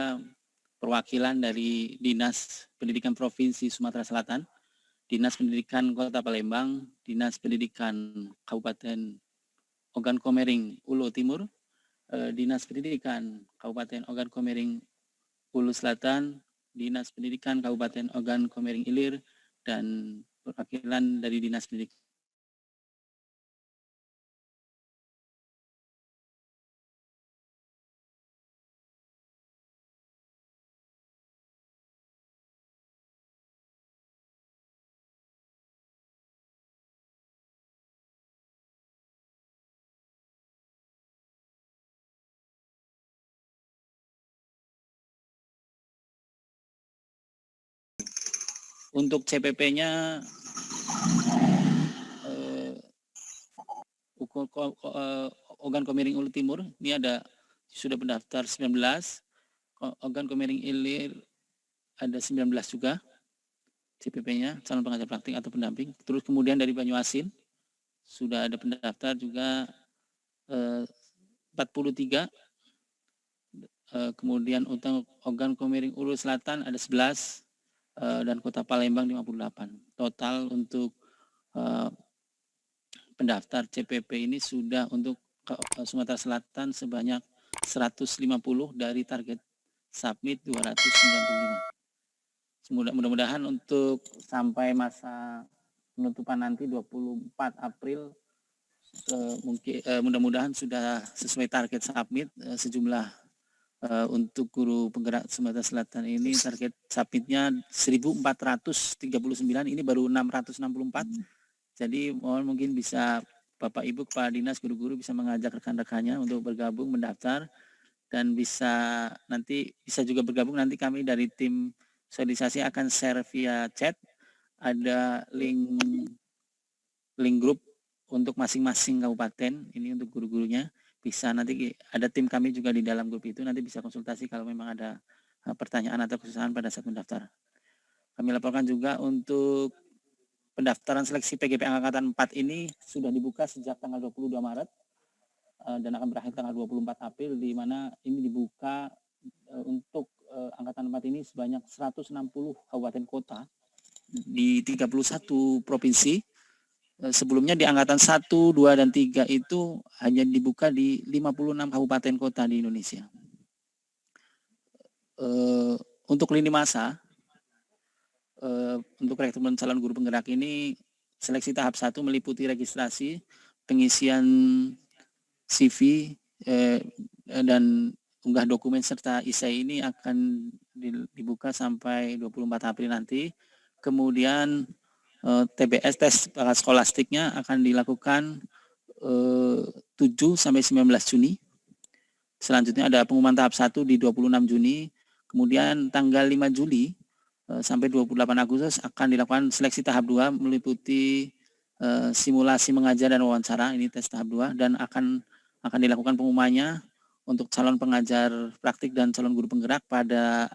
ada perwakilan dari Dinas Pendidikan Provinsi Sumatera Selatan, Dinas Pendidikan Kota Palembang, Dinas Pendidikan Kabupaten Ogan Komering Ulu Timur, Dinas Pendidikan Kabupaten Ogan Komering Ulu Selatan, Dinas Pendidikan Kabupaten Ogan Komering Ilir, dan perwakilan dari Dinas Pendidikan. Untuk CPP-nya Ogan Komering Ulu Timur ini ada sudah pendaftar 19, Ogan Komering Ilir ada 19 juga CPP-nya, calon pengajar praktik atau pendamping. Terus kemudian dari Banyuasin sudah ada pendaftar juga 43. Kemudian untuk Ogan Komering Ulu Selatan ada 11 dan Kota Palembang 58. Total untuk pendaftar CPP ini sudah untuk Sumatera Selatan sebanyak 150 dari target submit 295. Mudah-mudahan untuk sampai masa penutupan nanti 24 April mungkin mudah-mudahan sudah sesuai target submit sejumlah untuk guru penggerak Sumatera Selatan ini target submitnya 1439, ini baru 664. Jadi mohon mungkin bisa Bapak Ibu Kepala Dinas guru-guru bisa mengajak rekan-rekannya untuk bergabung mendaftar, dan bisa juga bergabung. Nanti kami dari tim sosialisasi akan share via chat, ada link grup untuk masing-masing kabupaten ini untuk guru-gurunya. Bisa nanti ada tim kami juga di dalam grup itu, nanti bisa konsultasi kalau memang ada pertanyaan atau kesusahan pada saat mendaftar. Kami laporkan juga untuk pendaftaran seleksi PGP Angkatan 4 ini sudah dibuka sejak tanggal 22 Maret dan akan berakhir tanggal 24 April, di mana ini dibuka untuk Angkatan 4 ini sebanyak 160 kabupaten kota di 31 provinsi. Sebelumnya di Angkatan 1, 2, dan 3 itu hanya dibuka di 56 kabupaten kota di Indonesia. Untuk lini masa, untuk rekrutmen calon guru penggerak ini, seleksi tahap 1 meliputi registrasi, pengisian CV, dan unggah dokumen serta isai ini akan dibuka sampai 24 April nanti. Kemudian TBS, tes bakat skolastiknya, akan dilakukan 7 sampai 19 Juni. Selanjutnya ada pengumuman tahap 1 di 26 Juni. Kemudian tanggal 5 Juli sampai 28 Agustus akan dilakukan seleksi tahap 2 meliputi simulasi mengajar dan wawancara, ini tes tahap 2, dan akan dilakukan pengumumannya untuk calon pengajar praktik dan calon guru penggerak pada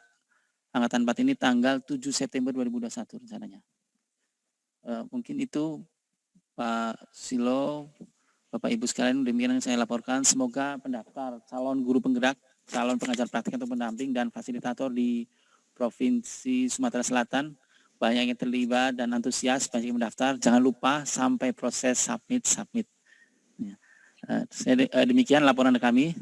Angkatan 4 ini tanggal 7 September 2021 rencananya. Mungkin itu Pak Silo, Bapak Ibu sekalian, demikian yang saya laporkan. Semoga pendaftar calon guru penggerak, calon pengajar praktik atau pendamping, dan fasilitator di Provinsi Sumatera Selatan banyak yang terlibat dan antusias, banyak yang mendaftar. Jangan lupa sampai proses submit. Ya. Demikian laporan kami.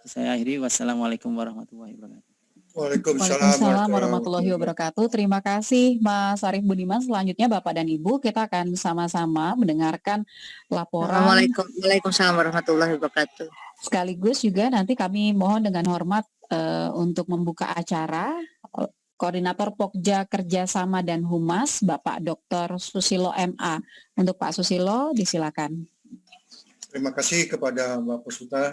Saya akhiri. Wassalamualaikum warahmatullahi wabarakatuh. Waalaikumsalam warahmatullahi wabarakatuh. Terima kasih Mas Arif Budiman. Selanjutnya Bapak dan Ibu, kita akan sama-sama mendengarkan laporan. Waalaikumsalam warahmatullahi wabarakatuh. Sekaligus juga nanti kami mohon dengan hormat untuk membuka acara Koordinator Pokja Kerjasama dan Humas Bapak Dr. Susilo MA. Untuk Pak Susilo, disilakan. Terima kasih kepada Mbak Pusuta.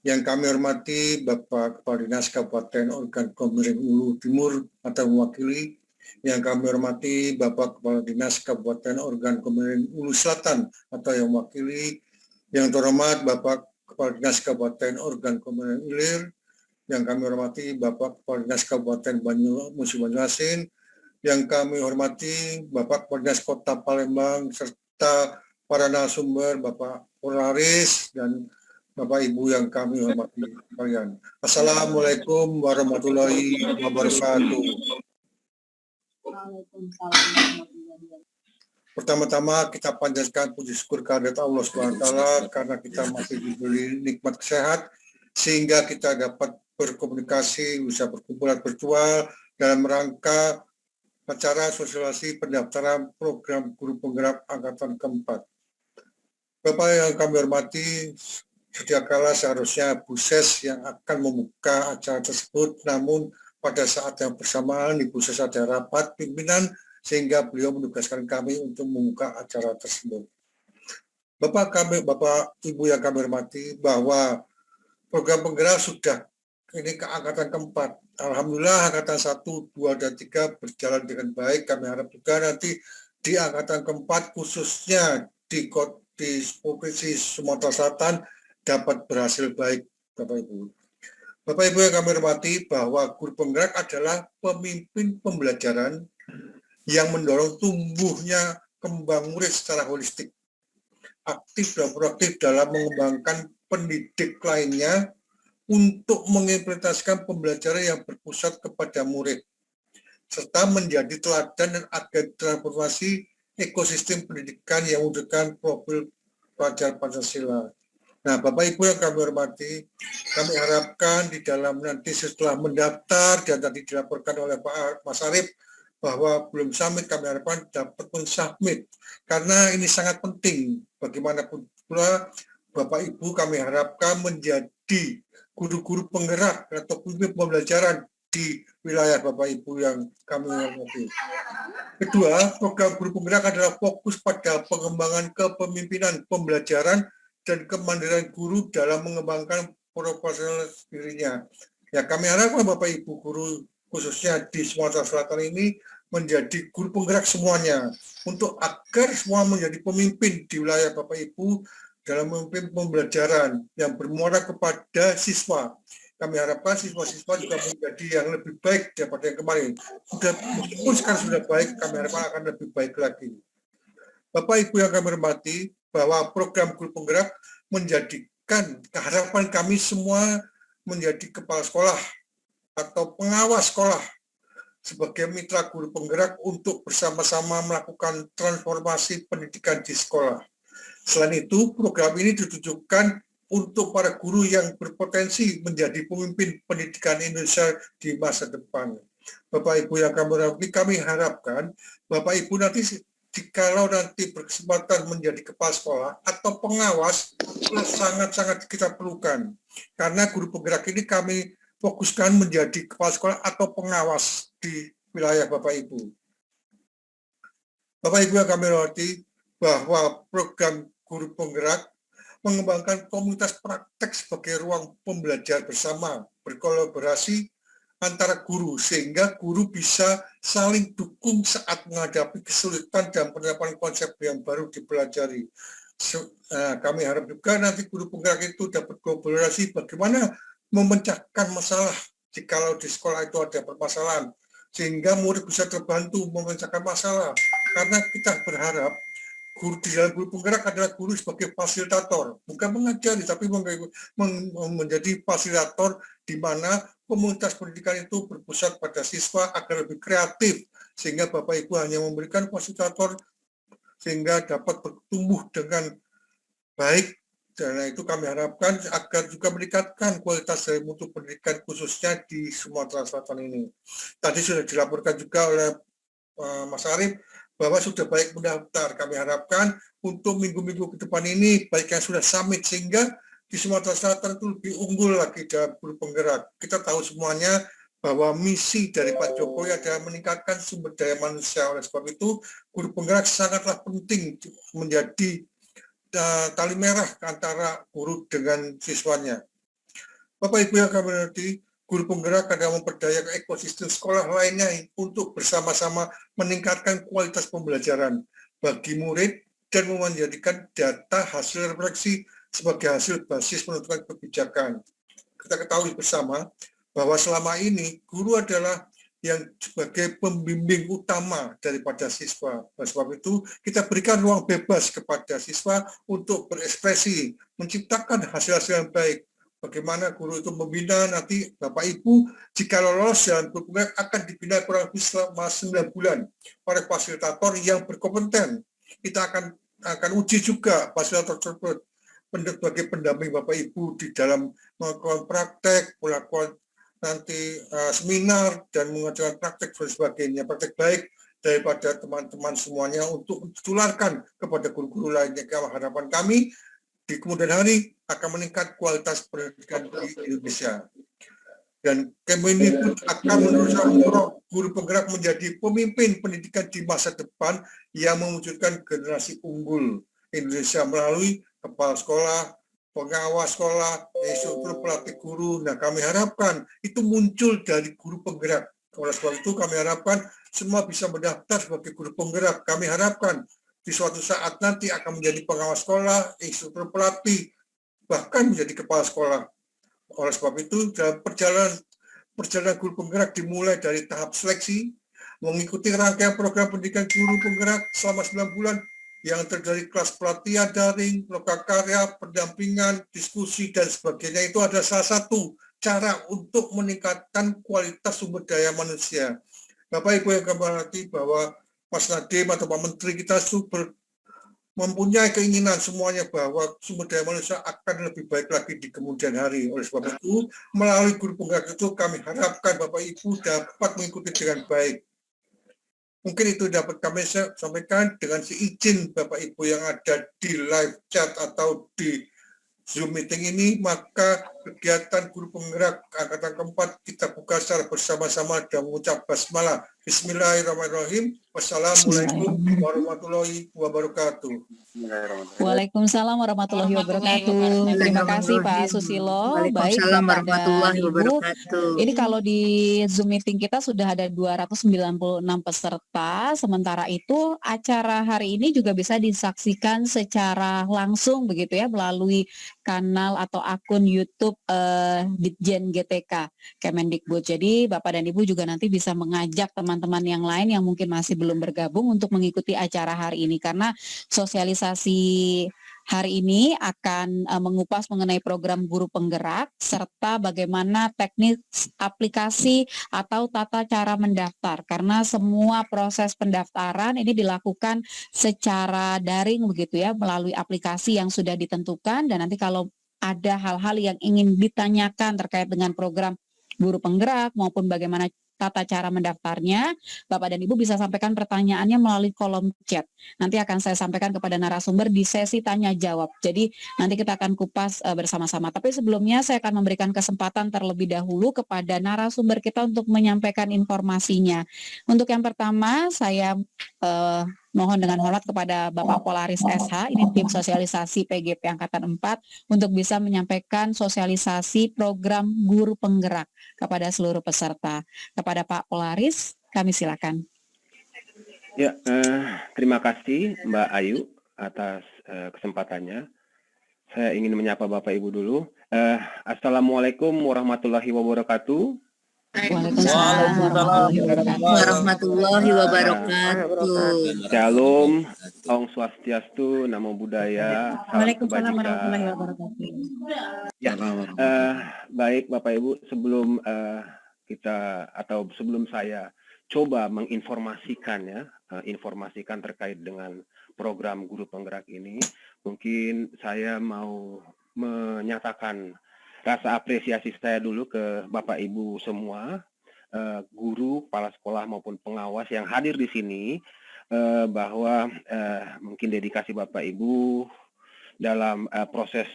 Yang kami hormati Bapak Kepala Dinas Kabupaten Ogan Komering Ulu Timur atau mewakili, yang kami hormati Bapak Kepala Dinas Kabupaten Ogan Komering Ulu Selatan atau yang mewakili, yang terhormat Bapak Kepala Dinas Kabupaten Ogan Komering Ilir, yang kami hormati Bapak Kepala Dinas Kabupaten Banyuasin, yang kami hormati Bapak Kepala Dinas Kota Palembang, serta para narasumber Bapak Polaris dan Bapak Ibu yang kami hormati sekalian. Assalamualaikum warahmatullahi wabarakatuh. Pertama-tama kita panjatkan puji syukur kehadirat Allah SWT karena kita masih diberi nikmat sehat sehingga kita dapat berkomunikasi, bisa berkumpulan virtual dalam rangka acara sosialisasi pendaftaran program guru penggerak angkatan keempat. Bapak yang kami hormati, setiap kala seharusnya Bu Ses yang akan membuka acara tersebut, namun pada saat yang bersamaan Ibu Ses ada rapat pimpinan sehingga beliau menugaskan kami untuk membuka acara tersebut. Bapak Ibu yang kami hormati, bahwa program penggerak sudah ini ke angkatan keempat. Alhamdulillah angkatan 1, 2, dan 3 berjalan dengan baik. Kami harap juga nanti di angkatan keempat khususnya di Provinsi Sumatera Selatan dapat berhasil baik, Bapak Ibu. Bapak Ibu yang kami hormati, bahwa guru penggerak adalah pemimpin pembelajaran yang mendorong tumbuhnya kembang murid secara holistik, aktif dan proaktif dalam mengembangkan pendidik lainnya untuk mengimplementasikan pembelajaran yang berpusat kepada murid, serta menjadi teladan dan agen transformasi ekosistem pendidikan yang mewujudkan profil pelajar Pancasila. Nah, Bapak Ibu yang kami hormati, kami harapkan di dalam nanti setelah mendaftar dan tadi dilaporkan oleh Pak Mas Arif bahwa belum submit, kami harapkan dapat mensubmit karena ini sangat penting. Bagaimanapun pula Bapak Ibu kami harapkan menjadi guru-guru penggerak atau pemimpin pembelajaran di wilayah Bapak Ibu yang kami hormati. Kedua, program guru penggerak adalah fokus pada pengembangan kepemimpinan pembelajaran dan kemandirian guru dalam mengembangkan profesional dirinya. Ya, kami harapkan Bapak Ibu guru khususnya di Sumatera Selatan ini menjadi guru penggerak semuanya untuk agar semua menjadi pemimpin di wilayah Bapak Ibu dalam memimpin pembelajaran yang bermuara kepada siswa. Kami harapkan siswa-siswa juga menjadi yang lebih baik daripada yang kemarin. Meskipun sekarang sudah baik, kami harapkan akan lebih baik lagi. Bapak Ibu yang kami hormati, bahwa program guru penggerak menjadikan keharapan kami semua menjadi kepala sekolah atau pengawas sekolah sebagai mitra guru penggerak untuk bersama-sama melakukan transformasi pendidikan di sekolah. Selain itu, program ini ditujukan untuk para guru yang berpotensi menjadi pemimpin pendidikan Indonesia di masa depan. Bapak Ibu yang kami harapkan, Bapak Ibu nanti jikalau nanti berkesempatan menjadi kepala sekolah atau pengawas, sangat-sangat kita perlukan. Karena guru penggerak ini kami fokuskan menjadi kepala sekolah atau pengawas di wilayah Bapak Ibu. Bapak Ibu yang kami hormati, bahwa program guru penggerak mengembangkan komunitas praktek sebagai ruang pembelajar bersama, berkolaborasi antara guru, sehingga guru bisa saling dukung saat menghadapi kesulitan dan penerapan konsep yang baru dipelajari. Kami harap juga nanti guru penggerak itu dapat kolaborasi bagaimana memecahkan masalah jikalau di sekolah itu ada permasalahan, sehingga murid bisa terbantu memecahkan masalah. Karena kita berharap guru di dalam guru penggerak adalah guru sebagai fasilitator, bukan mengajari, tapi menjadi fasilitator di mana komunitas pendidikan itu berpusat pada siswa agar lebih kreatif, sehingga Bapak Ibu hanya memberikan fasilitator sehingga dapat bertumbuh dengan baik. Dan itu kami harapkan agar juga meningkatkan kualitas dari mutu pendidikan khususnya di Sumatera Selatan ini. Tadi sudah dilaporkan juga oleh Mas Arif bahwa sudah baik mendaftar. Kami harapkan untuk minggu-minggu ke depan ini baik yang sudah summit sehingga di Sumatera Selatan itu lebih unggul lagi dalam guru penggerak. Kita tahu semuanya bahwa misi dari Pak Jokowi adalah meningkatkan sumber daya manusia. Oleh sebab itu, guru penggerak sangatlah penting menjadi tali merah antara guru dengan siswanya. Bapak Ibu yang kami hormati, guru penggerak adalah memperdaya ekosistem sekolah lainnya untuk bersama-sama meningkatkan kualitas pembelajaran bagi murid dan menjadikan data hasil refleksi sebagai hasil basis menentukan kebijakan. Kita ketahui bersama bahwa selama ini guru adalah yang sebagai pembimbing utama daripada siswa. Oleh sebab itu, kita berikan ruang bebas kepada siswa untuk berekspresi, menciptakan hasil-hasil yang baik. Bagaimana guru itu membina, nanti Bapak Ibu jika lolos dalam guru penggerak akan dibina kurang lebih selama 9 bulan oleh fasilitator yang berkompeten. Kita akan uji juga fasilitator tersebut sebagai pendamping Bapak Ibu di dalam melakukan praktek, melakukan nanti seminar dan mengajarkan praktek dan sebagainya, praktek baik daripada teman-teman semuanya untuk ditularkan kepada guru-guru lainnya. Harapan kami di kemudian hari akan meningkat kualitas pendidikan di Indonesia. Dan Kemendikbud akan mendorong guru penggerak menjadi pemimpin pendidikan di masa depan yang mewujudkan generasi unggul Indonesia melalui kepala sekolah, pengawas sekolah, instruktur pelatih guru. Nah, kami harapkan itu muncul dari guru penggerak. Oleh sebab itu kami harapkan semua bisa mendaftar sebagai guru penggerak. Kami harapkan di suatu saat nanti akan menjadi pengawas sekolah, instruktur pelatih, bahkan menjadi kepala sekolah. Oleh sebab itu, dalam perjalanan guru penggerak dimulai dari tahap seleksi, mengikuti rangkaian program pendidikan guru penggerak selama 9 bulan yang terdiri dari kelas pelatihan daring, lokakarya, pendampingan, diskusi, dan sebagainya. Itu ada salah satu cara untuk meningkatkan kualitas sumber daya manusia. Bapak Ibu yang kami hormati bahwa Mas Nadiem atau Pak Menteri kita mempunyai keinginan semuanya bahwa sumber daya manusia akan lebih baik lagi di kemudian hari. Oleh sebab itu, melalui guru penggerak itu kami harapkan Bapak Ibu dapat mengikuti dengan baik. Mungkin itu dapat kami sampaikan dengan seizin Bapak Ibu yang ada di live chat atau di Zoom meeting ini, maka kegiatan guru penggerak angkatan keempat kita buka secara bersama-sama dan mengucap basmalah. Bismillahirrahmanirrahim. Wassalamualaikum warahmatullahi wabarakatuh. Waalaikumsalam warahmatullahi wabarakatuh. Terima kasih Pak Susilo. Baik Waalaikumsalam Bapak warahmatullahi dan Ibu. wabarakatuh. Ini kalau di Zoom meeting kita sudah ada 296 peserta. Sementara itu acara hari ini juga bisa disaksikan secara langsung begitu ya melalui kanal atau akun YouTube Ditjen GTK Kemendikbud. Jadi Bapak dan Ibu juga nanti bisa mengajak teman-teman yang lain yang mungkin masih belum bergabung untuk mengikuti acara hari ini karena sosialisasi hari ini akan mengupas mengenai program guru penggerak serta bagaimana teknis aplikasi atau tata cara mendaftar karena semua proses pendaftaran ini dilakukan secara daring begitu ya melalui aplikasi yang sudah ditentukan dan nanti kalau ada hal-hal yang ingin ditanyakan terkait dengan program guru penggerak maupun bagaimana tata cara mendaftarnya, Bapak dan Ibu bisa sampaikan pertanyaannya melalui kolom chat. Nanti akan saya sampaikan kepada narasumber di sesi tanya jawab. Jadi nanti kita akan kupas bersama-sama. Tapi sebelumnya saya akan memberikan kesempatan terlebih dahulu kepada narasumber kita untuk menyampaikan informasinya. Untuk yang pertama, saya mohon dengan hormat kepada Bapak Polaris SH, ini tim sosialisasi PGP Angkatan 4, untuk bisa menyampaikan sosialisasi program guru penggerak kepada seluruh peserta. Kepada Pak Polaris, kami silakan. Ya, terima kasih Mbak Ayu atas kesempatannya. Saya ingin menyapa Bapak Ibu dulu. Assalamualaikum warahmatullahi wabarakatuh. Waalaikumsalam warahmatullahi wabarakatuh. Shalom, Om Swastiastu, Namo Buddhaya, salam kebajikan. Ya, baik Bapak Ibu, sebelum sebelum saya coba menginformasikan informasikan terkait dengan program guru penggerak ini, mungkin saya mau menyatakan rasa apresiasi saya dulu ke Bapak Ibu semua, guru, kepala sekolah maupun pengawas yang hadir di sini, bahwa mungkin dedikasi Bapak Ibu dalam proses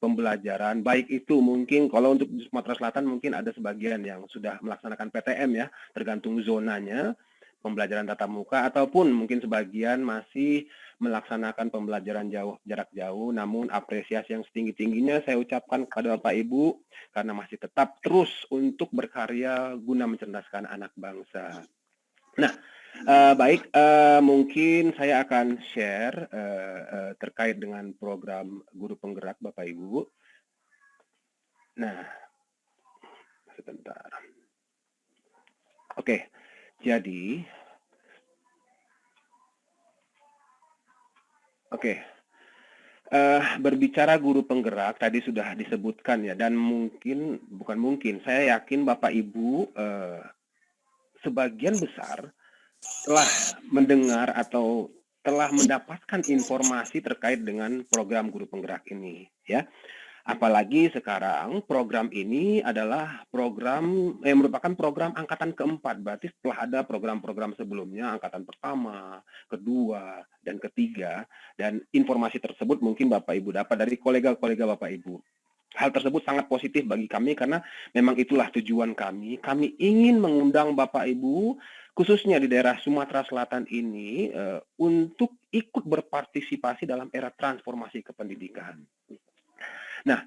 pembelajaran, baik itu mungkin kalau untuk di Sumatera Selatan mungkin ada sebagian yang sudah melaksanakan PTM ya, tergantung zonanya, pembelajaran tatap muka, ataupun mungkin sebagian masih melaksanakan pembelajaran jarak jauh, namun apresiasi yang setinggi-tingginya saya ucapkan kepada Bapak Ibu karena masih tetap terus untuk berkarya guna mencerdaskan anak bangsa. Nah, baik, mungkin saya akan share terkait dengan program guru penggerak Bapak Ibu. Nah, sebentar. Oke, jadi berbicara guru penggerak tadi sudah disebutkan ya, dan bukan mungkin, saya yakin Bapak Ibu sebagian besar telah mendengar atau telah mendapatkan informasi terkait dengan program guru penggerak ini, ya. Apalagi sekarang program ini adalah program yang merupakan program angkatan keempat, berarti setelah ada program-program sebelumnya, angkatan pertama, kedua, dan ketiga, dan informasi tersebut mungkin Bapak Ibu dapat dari kolega-kolega Bapak Ibu. Hal tersebut sangat positif bagi kami karena memang itulah tujuan kami. Kami ingin mengundang Bapak Ibu, khususnya di daerah Sumatera Selatan ini, untuk ikut berpartisipasi dalam era transformasi kependidikan. Nah,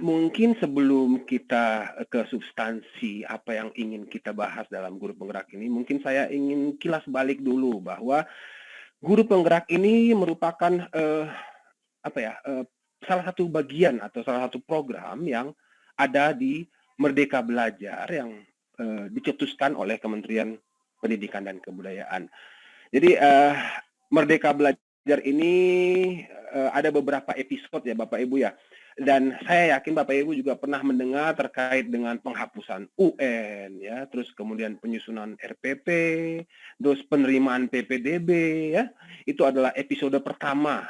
mungkin sebelum kita ke substansi apa yang ingin kita bahas dalam guru penggerak ini, mungkin saya ingin kilas balik dulu bahwa guru penggerak ini merupakan salah satu bagian atau salah satu program yang ada di Merdeka Belajar yang dicetuskan oleh Kementerian Pendidikan dan Kebudayaan. Jadi Merdeka Belajar ini ada beberapa episode ya Bapak Ibu ya. Dan saya yakin Bapak Ibu juga pernah mendengar terkait dengan penghapusan UN ya, terus kemudian penyusunan RPP, terus penerimaan PPDB ya. Itu adalah episode pertama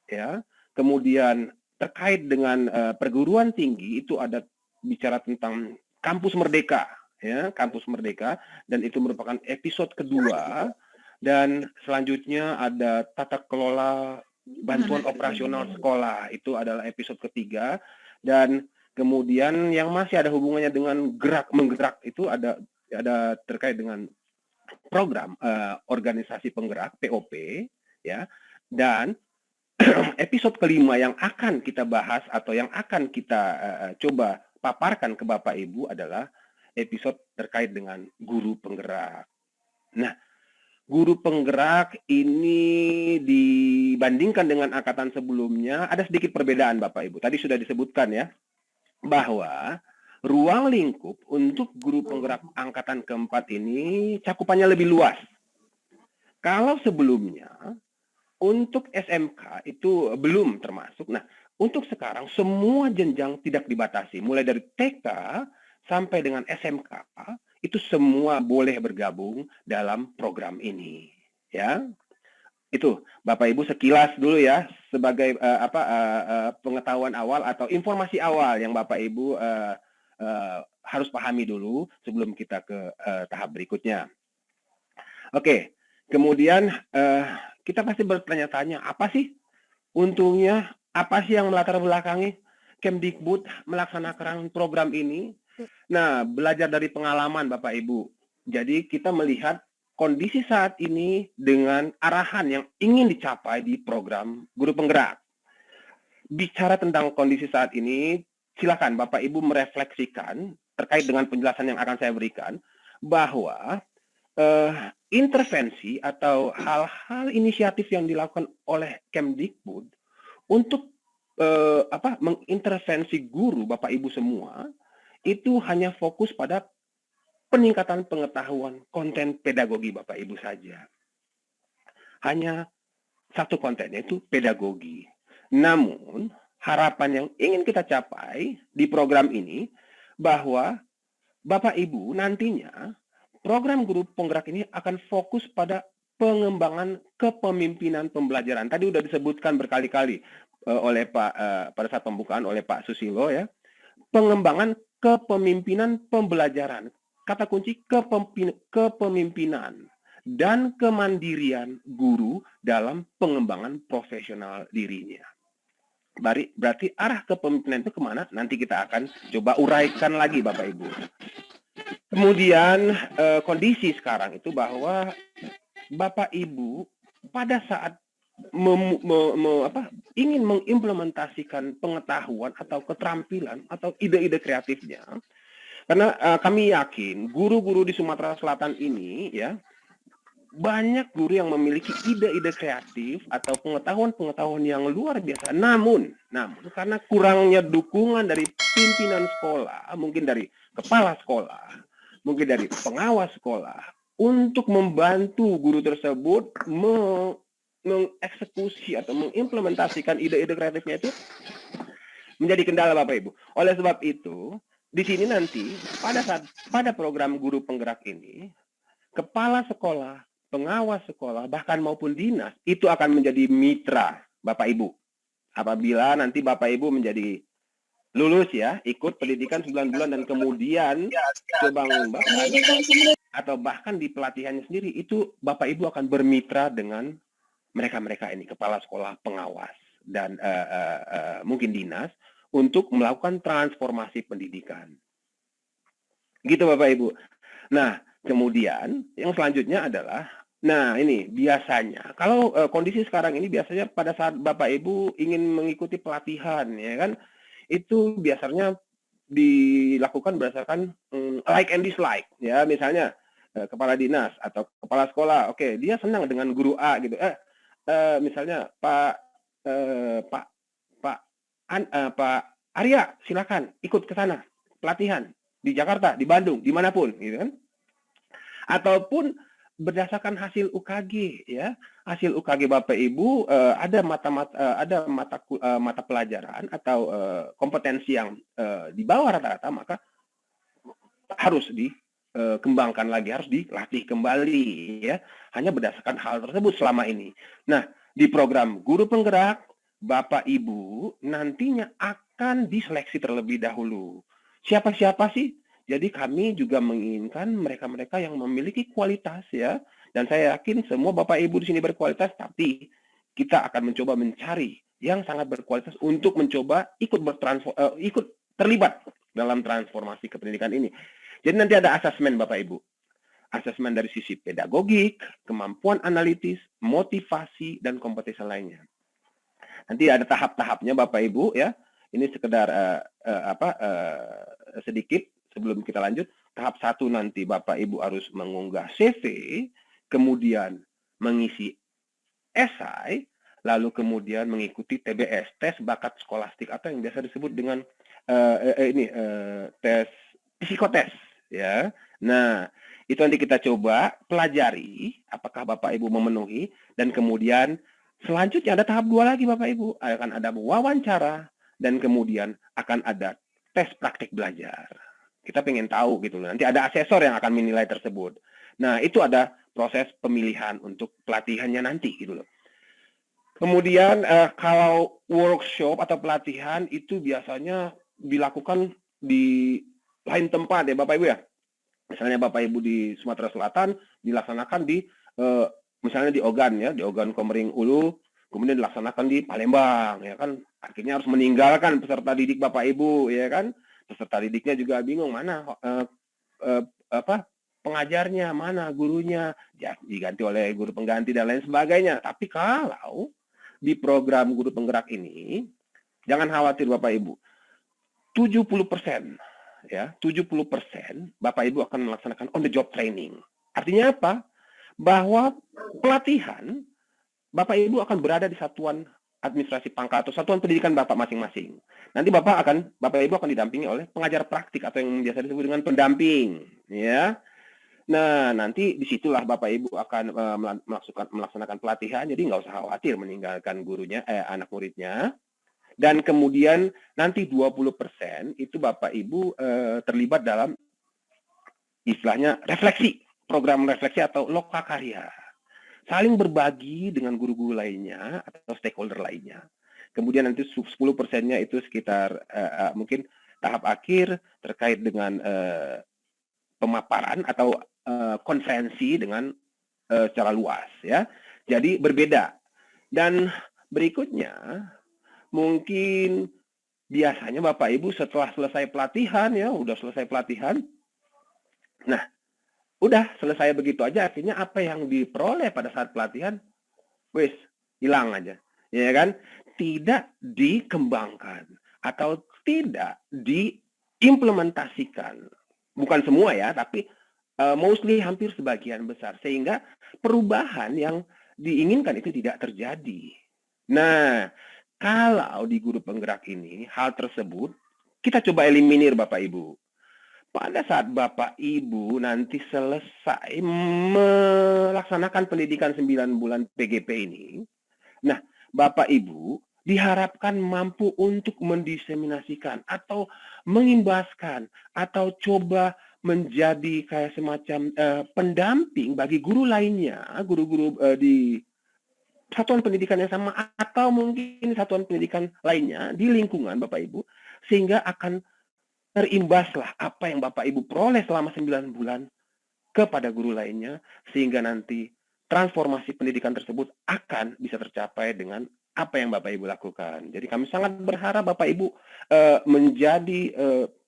ya. Kemudian terkait dengan perguruan tinggi itu ada bicara tentang kampus merdeka ya, kampus merdeka, dan itu merupakan episode kedua. Dan selanjutnya ada tata kelola bantuan operasional sekolah, itu adalah episode ketiga. Dan kemudian yang masih ada hubungannya dengan menggerak itu ada terkait dengan program organisasi penggerak POP ya. Dan episode kelima yang akan kita bahas atau yang akan kita coba paparkan ke Bapak Ibu adalah episode terkait dengan guru penggerak. Nah, guru penggerak ini dibandingkan dengan angkatan sebelumnya ada sedikit perbedaan Bapak Ibu. Tadi sudah disebutkan ya, bahwa ruang lingkup untuk guru penggerak angkatan keempat ini cakupannya lebih luas. Kalau sebelumnya untuk SMK itu belum termasuk. Nah, untuk sekarang semua jenjang tidak dibatasi. Mulai dari TK sampai dengan SMK, itu semua boleh bergabung dalam program ini. Ya, itu Bapak Ibu sekilas dulu ya, sebagai pengetahuan awal atau informasi awal yang Bapak Ibu harus pahami dulu sebelum kita ke tahap berikutnya. Oke, kemudian kita pasti bertanya-tanya, apa sih untungnya, apa sih yang melatar belakangi Kemdikbud melaksanakan program ini? Nah, belajar dari pengalaman Bapak Ibu. Jadi kita melihat kondisi saat ini dengan arahan yang ingin dicapai di program guru penggerak. Bicara tentang kondisi saat ini, silakan Bapak Ibu merefleksikan terkait dengan penjelasan yang akan saya berikan, bahwa intervensi atau hal-hal inisiatif yang dilakukan oleh Kemdikbud untuk mengintervensi guru Bapak Ibu semua itu hanya fokus pada peningkatan pengetahuan konten pedagogi Bapak Ibu saja. Hanya satu konten, yaitu pedagogi. Namun harapan yang ingin kita capai di program ini bahwa Bapak Ibu nantinya program guru penggerak ini akan fokus pada pengembangan kepemimpinan pembelajaran. Tadi sudah disebutkan berkali-kali oleh Pak pada saat pembukaan oleh Pak Susilo ya. Pengembangan kepemimpinan pembelajaran. Kata kunci kepemimpinan dan kemandirian guru dalam pengembangan profesional dirinya. Berarti arah kepemimpinan itu kemana? Nanti kita akan coba uraikan lagi Bapak Ibu. Kemudian kondisi sekarang itu bahwa Bapak Ibu pada saat ingin mengimplementasikan pengetahuan atau keterampilan atau ide-ide kreatifnya, karena kami yakin guru-guru di Sumatera Selatan ini ya, banyak guru yang memiliki ide-ide kreatif atau pengetahuan-pengetahuan yang luar biasa. Namun karena kurangnya dukungan dari pimpinan sekolah, mungkin dari kepala sekolah, mungkin dari pengawas sekolah untuk membantu guru tersebut mengeksekusi atau mengimplementasikan ide-ide kreatifnya itu menjadi kendala Bapak Ibu. Oleh sebab itu, di sini nanti pada program guru penggerak ini, kepala sekolah, pengawas sekolah, bahkan maupun dinas itu akan menjadi mitra Bapak Ibu. Apabila nanti Bapak Ibu menjadi lulus ya, ikut pendidikan 9 bulan dan kemudian coba atau bahkan di pelatihannya sendiri itu Bapak Ibu akan bermitra dengan mereka-mereka ini, kepala sekolah, pengawas dan mungkin dinas untuk melakukan transformasi pendidikan. Gitu Bapak Ibu. Nah, kemudian yang selanjutnya adalah, nah ini biasanya kalau kondisi sekarang ini biasanya pada saat Bapak Ibu ingin mengikuti pelatihan ya kan, itu biasanya dilakukan berdasarkan like and dislike ya, misalnya kepala dinas atau kepala sekolah, oke, dia senang dengan guru A gitu, misalnya Pak Arya silakan ikut ke sana pelatihan di Jakarta, di Bandung, dimanapun gitu kan, ataupun berdasarkan hasil UKG ya, hasil UKG Bapak Ibu ada mata pelajaran atau kompetensi yang di bawah rata-rata, maka harus dikembangkan lagi, harus dilatih kembali ya, hanya berdasarkan hal tersebut selama ini. Nah, di program guru penggerak Bapak Ibu nantinya akan diseleksi terlebih dahulu. Siapa-siapa sih? Jadi kami juga menginginkan mereka-mereka yang memiliki kualitas ya, dan saya yakin semua Bapak Ibu di sini berkualitas, tapi kita akan mencoba mencari yang sangat berkualitas untuk mencoba ikut terlibat dalam transformasi kependidikan ini. Jadi nanti ada asesmen Bapak Ibu. Asesmen dari sisi pedagogik, kemampuan analitis, motivasi, dan kompetensi lainnya. Nanti ada tahap-tahapnya Bapak Ibu ya. Ini sekedar sedikit sebelum kita lanjut. Tahap 1 nanti Bapak Ibu harus mengunggah CV, kemudian mengisi esai, lalu kemudian mengikuti TBS, tes bakat skolastik atau yang biasa disebut dengan tes psikotes ya. Nah, itu nanti kita coba pelajari apakah Bapak Ibu memenuhi, dan kemudian selanjutnya ada tahap 2 lagi Bapak Ibu, akan ada wawancara dan kemudian akan ada tes praktik belajar. Kita pengen tahu gitu loh. Nanti ada asesor yang akan menilai tersebut. Nah, itu ada proses pemilihan untuk pelatihannya nanti gitu loh. Kemudian kalau workshop atau pelatihan itu biasanya dilakukan di lain tempat ya Bapak Ibu ya. Misalnya Bapak Ibu di Sumatera Selatan dilaksanakan di misalnya di Ogan ya, di Ogan Komering Ulu, kemudian dilaksanakan di Palembang ya kan. Akhirnya harus meninggalkan peserta didik Bapak Ibu ya kan. Peserta didiknya juga bingung mana pengajarnya, mana gurunya, ya, diganti oleh guru pengganti dan lain sebagainya. Tapi kalau di program guru penggerak ini, jangan khawatir Bapak Ibu, 70% ya, 70% Bapak Ibu akan melaksanakan on the job training. Artinya apa? Bahwa pelatihan Bapak Ibu akan berada di satuan administrasi pangkat atau satuan pendidikan Bapak masing-masing. Nanti Bapak Ibu akan didampingi oleh pengajar praktik atau yang biasa disebut dengan pendamping, ya. Nah, nanti disitulah Bapak Ibu akan melaksanakan pelatihan, jadi nggak usah khawatir meninggalkan gurunya, anak muridnya. Dan kemudian nanti 20% itu Bapak Ibu terlibat dalam istilahnya refleksi, program refleksi atau lokakarya. Saling berbagi dengan guru-guru lainnya atau stakeholder lainnya. Kemudian nanti 10%-nya itu sekitar mungkin tahap akhir terkait dengan pemaparan atau konferensi dengan secara luas ya. Jadi berbeda. Dan berikutnya mungkin biasanya Bapak Ibu setelah selesai pelatihan ya, udah selesai pelatihan. Nah, udah selesai begitu aja, artinya apa yang diperoleh pada saat pelatihan wis hilang aja. Ya kan? Tidak dikembangkan atau tidak diimplementasikan. Bukan semua ya, tapi mostly hampir sebagian besar, sehingga perubahan yang diinginkan itu tidak terjadi. Nah, kalau di guru penggerak ini hal tersebut kita coba eliminir Bapak Ibu. pada saat Bapak Ibu nanti selesai melaksanakan pendidikan 9 bulan PGP ini, nah Bapak Ibu diharapkan mampu untuk mendiseminasikan atau mengimbaskan atau coba menjadi kayak semacam pendamping bagi guru lainnya, guru-guru di satuan pendidikan yang sama atau mungkin satuan pendidikan lainnya di lingkungan Bapak Ibu, sehingga akan terimbaslah apa yang Bapak Ibu peroleh selama 9 bulan kepada guru lainnya, sehingga nanti transformasi pendidikan tersebut akan bisa tercapai dengan apa yang Bapak Ibu lakukan. Jadi kami sangat berharap Bapak Ibu menjadi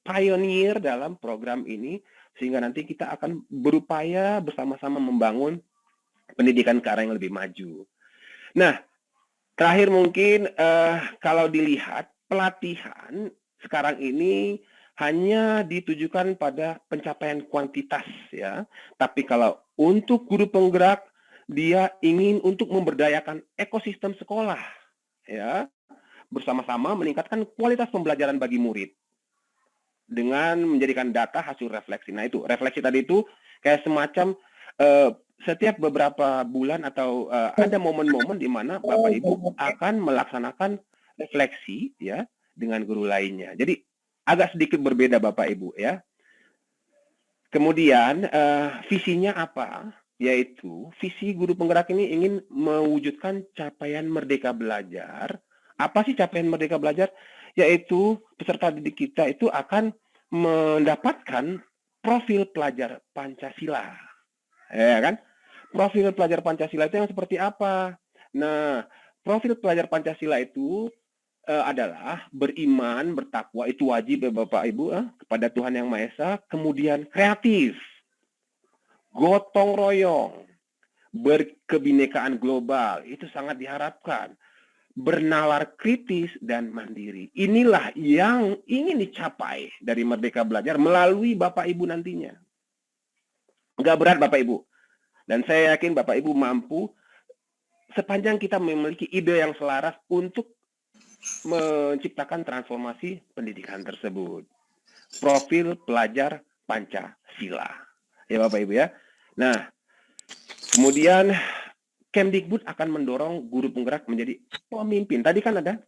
pioneer dalam program ini, sehingga nanti kita akan berupaya bersama-sama membangun pendidikan ke arah yang lebih maju. Nah, terakhir mungkin kalau dilihat pelatihan sekarang ini hanya ditujukan pada pencapaian kuantitas ya. Tapi kalau untuk guru penggerak, dia ingin untuk memberdayakan ekosistem sekolah ya, bersama-sama meningkatkan kualitas pembelajaran bagi murid dengan menjadikan data hasil refleksi. Nah itu refleksi tadi itu kayak semacam setiap beberapa bulan atau ada momen-momen di mana Bapak Ibu akan melaksanakan refleksi ya dengan guru lainnya. Jadi agak sedikit berbeda Bapak Ibu ya. Kemudian visinya apa? Yaitu visi guru penggerak ini ingin mewujudkan capaian merdeka belajar. Apa sih capaian merdeka belajar? Yaitu peserta didik kita itu akan mendapatkan profil pelajar Pancasila. Ya kan? Profil pelajar Pancasila itu yang seperti apa? Nah, profil pelajar Pancasila itu adalah beriman, bertakwa, itu wajib ya Bapak Ibu kepada Tuhan Yang Maha Esa. Kemudian kreatif, gotong royong, berkebinekaan global, itu sangat diharapkan. Bernalar kritis dan mandiri. Inilah yang ingin dicapai dari Merdeka Belajar melalui Bapak Ibu nantinya. Enggak berat Bapak Ibu. Dan saya yakin Bapak Ibu mampu sepanjang kita memiliki ide yang selaras untuk menciptakan transformasi pendidikan tersebut. Profil pelajar Pancasila. Ya Bapak Ibu ya. Nah, kemudian Kemdikbud akan mendorong guru penggerak menjadi pemimpin. Tadi kan ada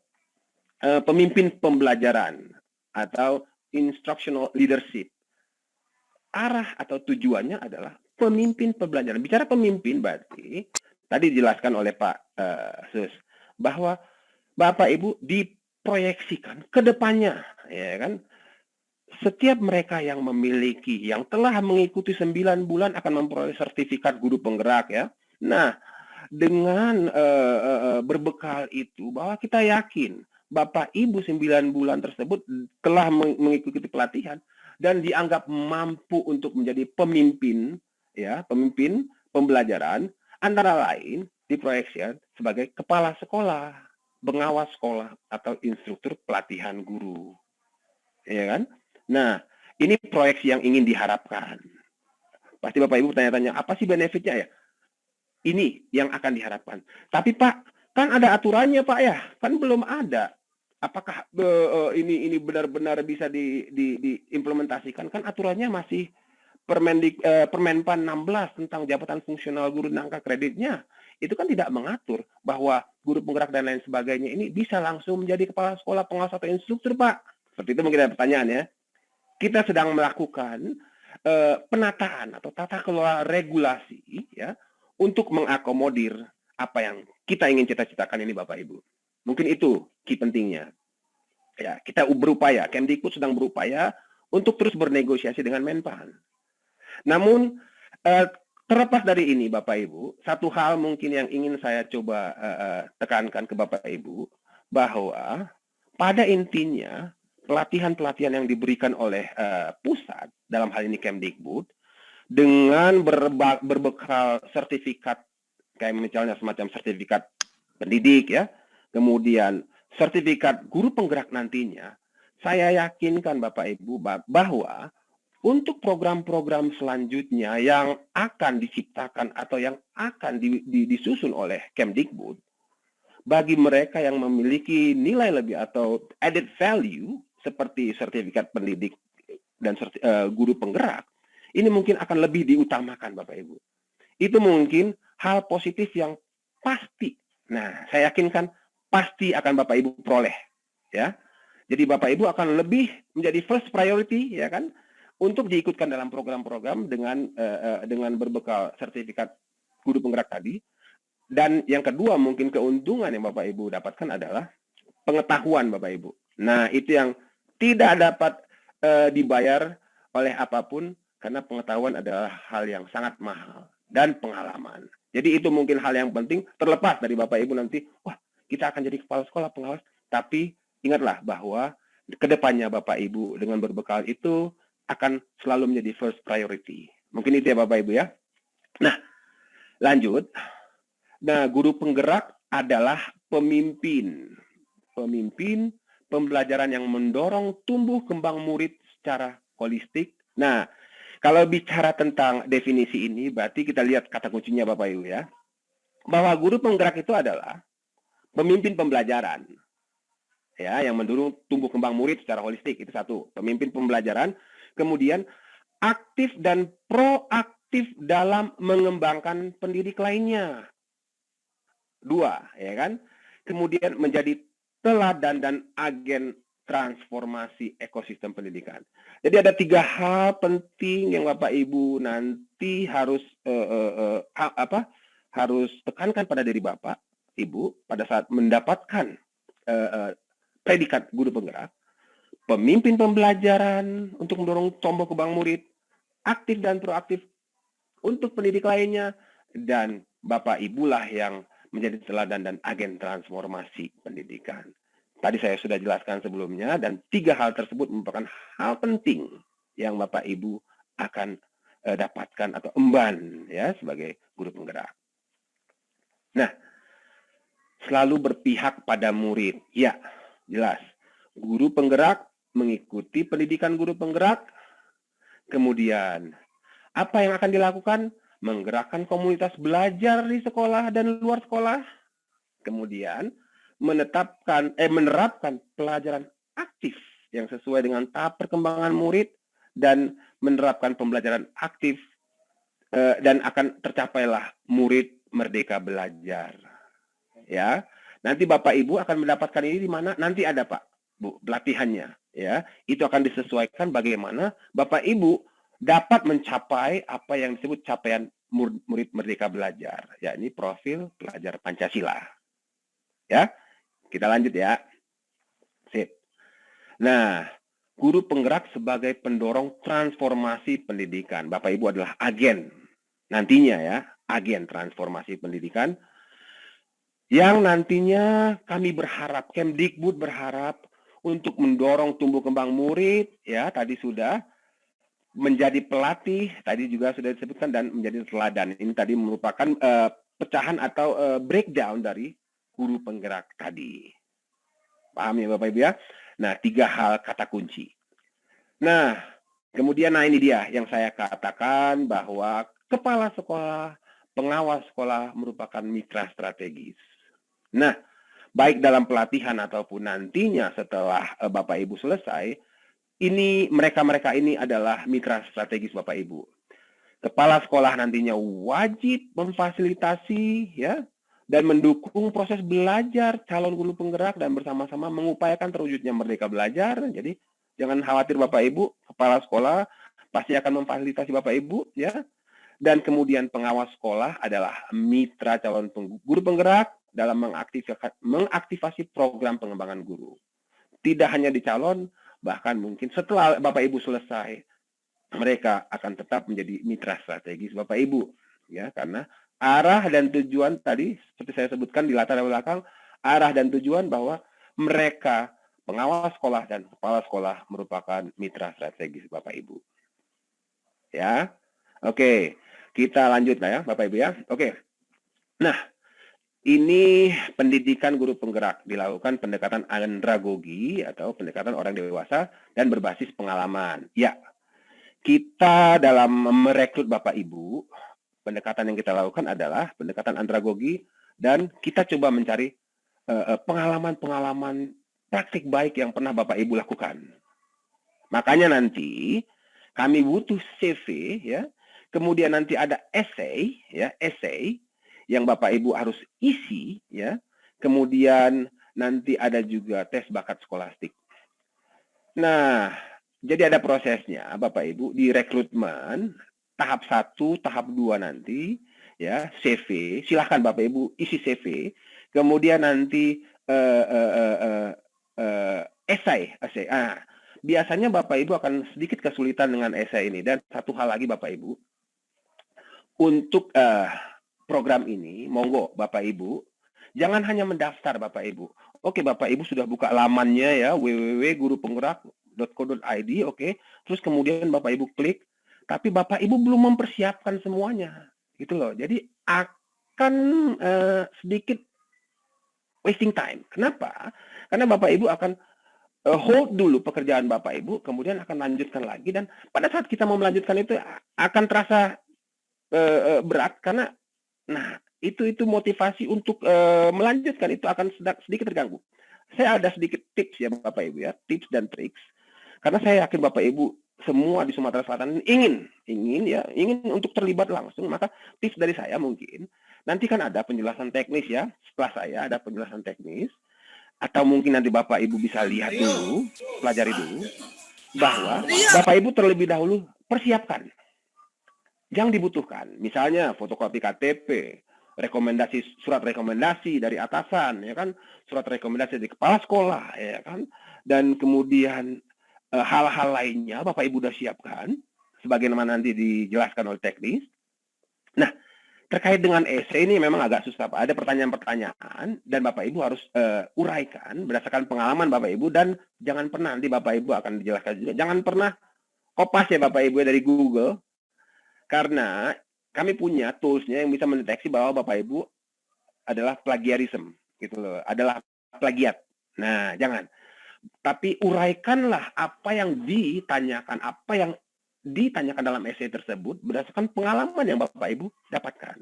pemimpin pembelajaran atau instructional leadership. Arah atau tujuannya adalah pemimpin pembelajaran. Bicara pemimpin berarti tadi dijelaskan oleh Pak Sus bahwa Bapak Ibu diproyeksikan ke depannya, ya kan? Setiap mereka yang memiliki, yang telah mengikuti 9 bulan akan memperoleh sertifikat guru penggerak ya. Nah, dengan berbekal itu bahwa kita yakin Bapak Ibu 9 bulan tersebut telah mengikuti pelatihan dan dianggap mampu untuk menjadi pemimpin ya, pemimpin pembelajaran, antara lain diproyeksikan sebagai kepala sekolah, pengawas sekolah atau instruktur pelatihan guru. Ya kan? Nah, ini proyeksi yang ingin diharapkan. Pasti Bapak Ibu tanya-tanya, apa sih benefitnya ya? Ini yang akan diharapkan. Tapi Pak, kan ada aturannya Pak ya? Kan belum ada. Apakah ini benar-benar bisa diimplementasikan? Kan aturannya masih Permenpan 16 tentang jabatan fungsional guru dan angka kreditnya. Itu kan tidak mengatur bahwa guru penggerak dan lain sebagainya ini bisa langsung menjadi kepala sekolah, pengawas atau instruktur Pak. Seperti itu mungkin ada pertanyaan ya. Kita sedang melakukan penataan atau tata kelola regulasi ya untuk mengakomodir apa yang kita ingin cita-citakan ini Bapak Ibu. Mungkin itu key pentingnya. Ya, kita berupaya, Kemdikbud sedang berupaya untuk terus bernegosiasi dengan Menpan. Namun terlepas dari ini Bapak Ibu, satu hal mungkin yang ingin saya coba tekankan ke Bapak Ibu bahwa pada intinya pelatihan-pelatihan yang diberikan oleh pusat dalam hal ini Kemdikbud dengan berbekal sertifikat kayak misalnya semacam sertifikat pendidik ya, kemudian sertifikat guru penggerak nantinya, saya yakinkan Bapak Ibu bahwa untuk program-program selanjutnya yang akan diciptakan atau yang akan disusun oleh Kemdikbud, bagi mereka yang memiliki nilai lebih atau added value seperti sertifikat pendidik dan guru penggerak, ini mungkin akan lebih diutamakan Bapak Ibu. Itu mungkin hal positif yang pasti. Nah, saya yakinkan pasti akan Bapak Ibu peroleh, ya. Jadi Bapak Ibu akan lebih menjadi first priority, ya kan, untuk diikutkan dalam program-program dengan berbekal sertifikat guru penggerak tadi. Dan yang kedua mungkin keuntungan yang Bapak Ibu dapatkan adalah pengetahuan Bapak Ibu. Nah, itu yang tidak dapat dibayar oleh apapun, karena pengetahuan adalah hal yang sangat mahal, dan pengalaman. Jadi itu mungkin hal yang penting, terlepas dari Bapak Ibu nanti, wah kita akan jadi kepala sekolah pengawas, tapi ingatlah bahwa kedepannya Bapak Ibu dengan berbekal itu akan selalu menjadi first priority. Mungkin itu ya Bapak Ibu ya. Nah, lanjut. Nah, guru penggerak adalah pemimpin. Pemimpin pembelajaran yang mendorong tumbuh kembang murid secara holistik. Nah, kalau bicara tentang definisi ini, berarti kita lihat kata kuncinya Bapak Ibu ya. Bahwa guru penggerak itu adalah pemimpin pembelajaran. Ya, yang mendorong tumbuh kembang murid secara holistik. Itu satu, pemimpin pembelajaran. Kemudian aktif dan proaktif dalam mengembangkan pendidik lainnya. Dua, ya kan? Kemudian menjadi teladan dan agen transformasi ekosistem pendidikan. Jadi ada 3 hal penting yang Bapak Ibu nanti harus harus tekankan pada diri Bapak Ibu pada saat mendapatkan predikat guru penggerak, pemimpin pembelajaran untuk mendorong tumbuh kembang murid, aktif dan proaktif untuk pendidik lainnya, dan Bapak Ibulah yang menjadi teladan dan agen transformasi pendidikan. Tadi saya sudah jelaskan sebelumnya, dan 3 hal tersebut merupakan hal penting yang Bapak Ibu akan dapatkan atau emban ya sebagai guru penggerak. Nah, selalu berpihak pada murid. Ya, jelas. Guru penggerak mengikuti pendidikan guru penggerak. Kemudian, apa yang akan dilakukan? Menggerakkan komunitas belajar di sekolah dan luar sekolah. Kemudian, menerapkan pelajaran aktif yang sesuai dengan tahap perkembangan murid dan menerapkan pembelajaran aktif dan akan tercapailah murid merdeka belajar. Ya, nanti Bapak Ibu akan mendapatkan ini di mana? Nanti ada Pak, Bu, pelatihannya. Ya, itu akan disesuaikan bagaimana Bapak Ibu dapat mencapai apa yang disebut capaian murid merdeka belajar, yakni profil pelajar Pancasila. Ya, kita lanjut ya. Sip. Nah, guru penggerak sebagai pendorong transformasi pendidikan. Bapak Ibu adalah agen nantinya ya, agen transformasi pendidikan yang nantinya kami berharap, Kemdikbud berharap untuk mendorong tumbuh kembang murid, ya tadi sudah, menjadi pelatih, tadi juga sudah disebutkan, dan menjadi teladan. Ini tadi merupakan pecahan atau breakdown dari guru penggerak tadi. Paham ya Bapak Ibu ya? Nah, 3 hal kata kunci. Nah, kemudian ini dia yang saya katakan bahwa kepala sekolah, pengawas sekolah merupakan mitra strategis. Nah, baik dalam pelatihan ataupun nantinya setelah Bapak Ibu selesai, ini mereka ini adalah mitra strategis Bapak Ibu. Kepala sekolah nantinya wajib memfasilitasi ya dan mendukung proses belajar calon guru penggerak dan bersama-sama mengupayakan terwujudnya merdeka belajar. Jadi jangan khawatir Bapak Ibu, kepala sekolah pasti akan memfasilitasi Bapak Ibu ya. Dan kemudian pengawas sekolah adalah mitra calon guru penggerak dalam mengaktifasi program pengembangan guru. Tidak hanya di calon, bahkan mungkin setelah Bapak Ibu selesai, mereka akan tetap menjadi mitra strategis Bapak Ibu. Ya, karena arah dan tujuan tadi, seperti saya sebutkan di latar belakang, arah dan tujuan bahwa mereka, pengawas sekolah dan kepala sekolah merupakan mitra strategis Bapak Ibu. Ya, oke. Kita lanjut lah ya Bapak Ibu ya. Oke. Nah, ini pendidikan guru penggerak dilakukan pendekatan andragogi atau pendekatan orang dewasa dan berbasis pengalaman. Ya, kita dalam merekrut Bapak Ibu, pendekatan yang kita lakukan adalah pendekatan andragogi dan kita coba mencari pengalaman-pengalaman praktik baik yang pernah Bapak Ibu lakukan. Makanya nanti kami butuh CV ya. Kemudian nanti ada essay ya, essay yang Bapak Ibu harus isi ya. Kemudian nanti ada juga tes bakat skolastik. Nah, jadi ada prosesnya Bapak Ibu di rekrutmen tahap 1, tahap 2 nanti ya, CV. Silahkan Bapak Ibu isi CV. Kemudian nanti esai. Biasanya Bapak Ibu akan sedikit kesulitan dengan esai ini. Dan satu hal lagi Bapak Ibu, untuk program ini, monggo Bapak Ibu, jangan hanya mendaftar Bapak Ibu. Oke, Bapak Ibu sudah buka lamannya ya, www.gurupenggerak.co.id, oke. Terus kemudian Bapak Ibu klik, tapi Bapak Ibu belum mempersiapkan semuanya, gitu loh. Jadi akan sedikit wasting time. Kenapa? Karena Bapak Ibu akan hold dulu pekerjaan Bapak Ibu, kemudian akan lanjutkan lagi, dan pada saat kita mau melanjutkan itu akan terasa berat karena, nah itu motivasi untuk melanjutkan itu akan sedikit terganggu. Saya ada sedikit tips ya Bapak Ibu ya, tips dan triks. Karena saya yakin Bapak Ibu semua di Sumatera Selatan ingin untuk terlibat langsung, maka tips dari saya mungkin nanti kan ada penjelasan teknis ya, setelah saya ada penjelasan teknis, atau mungkin nanti Bapak Ibu bisa lihat dulu, pelajari dulu, bahwa Bapak Ibu terlebih dahulu persiapkan yang dibutuhkan, misalnya fotokopi KTP, surat rekomendasi dari atasan, ya kan, surat rekomendasi dari kepala sekolah, ya kan, dan kemudian hal-hal lainnya Bapak Ibu sudah siapkan, sebagaimana nanti dijelaskan oleh teknis. Nah, terkait dengan essay ini memang agak susah, Pak. Ada pertanyaan-pertanyaan dan Bapak Ibu harus uraikan berdasarkan pengalaman Bapak Ibu, dan jangan pernah, nanti Bapak Ibu akan dijelaskan juga, jangan pernah kopas ya Bapak Ibu dari Google, karena kami punya tools-nya yang bisa mendeteksi bahwa Bapak Ibu adalah plagiarism, gitu loh, adalah plagiat. Nah, jangan. Tapi uraikanlah apa yang ditanyakan dalam essay tersebut berdasarkan pengalaman yang Bapak Ibu dapatkan.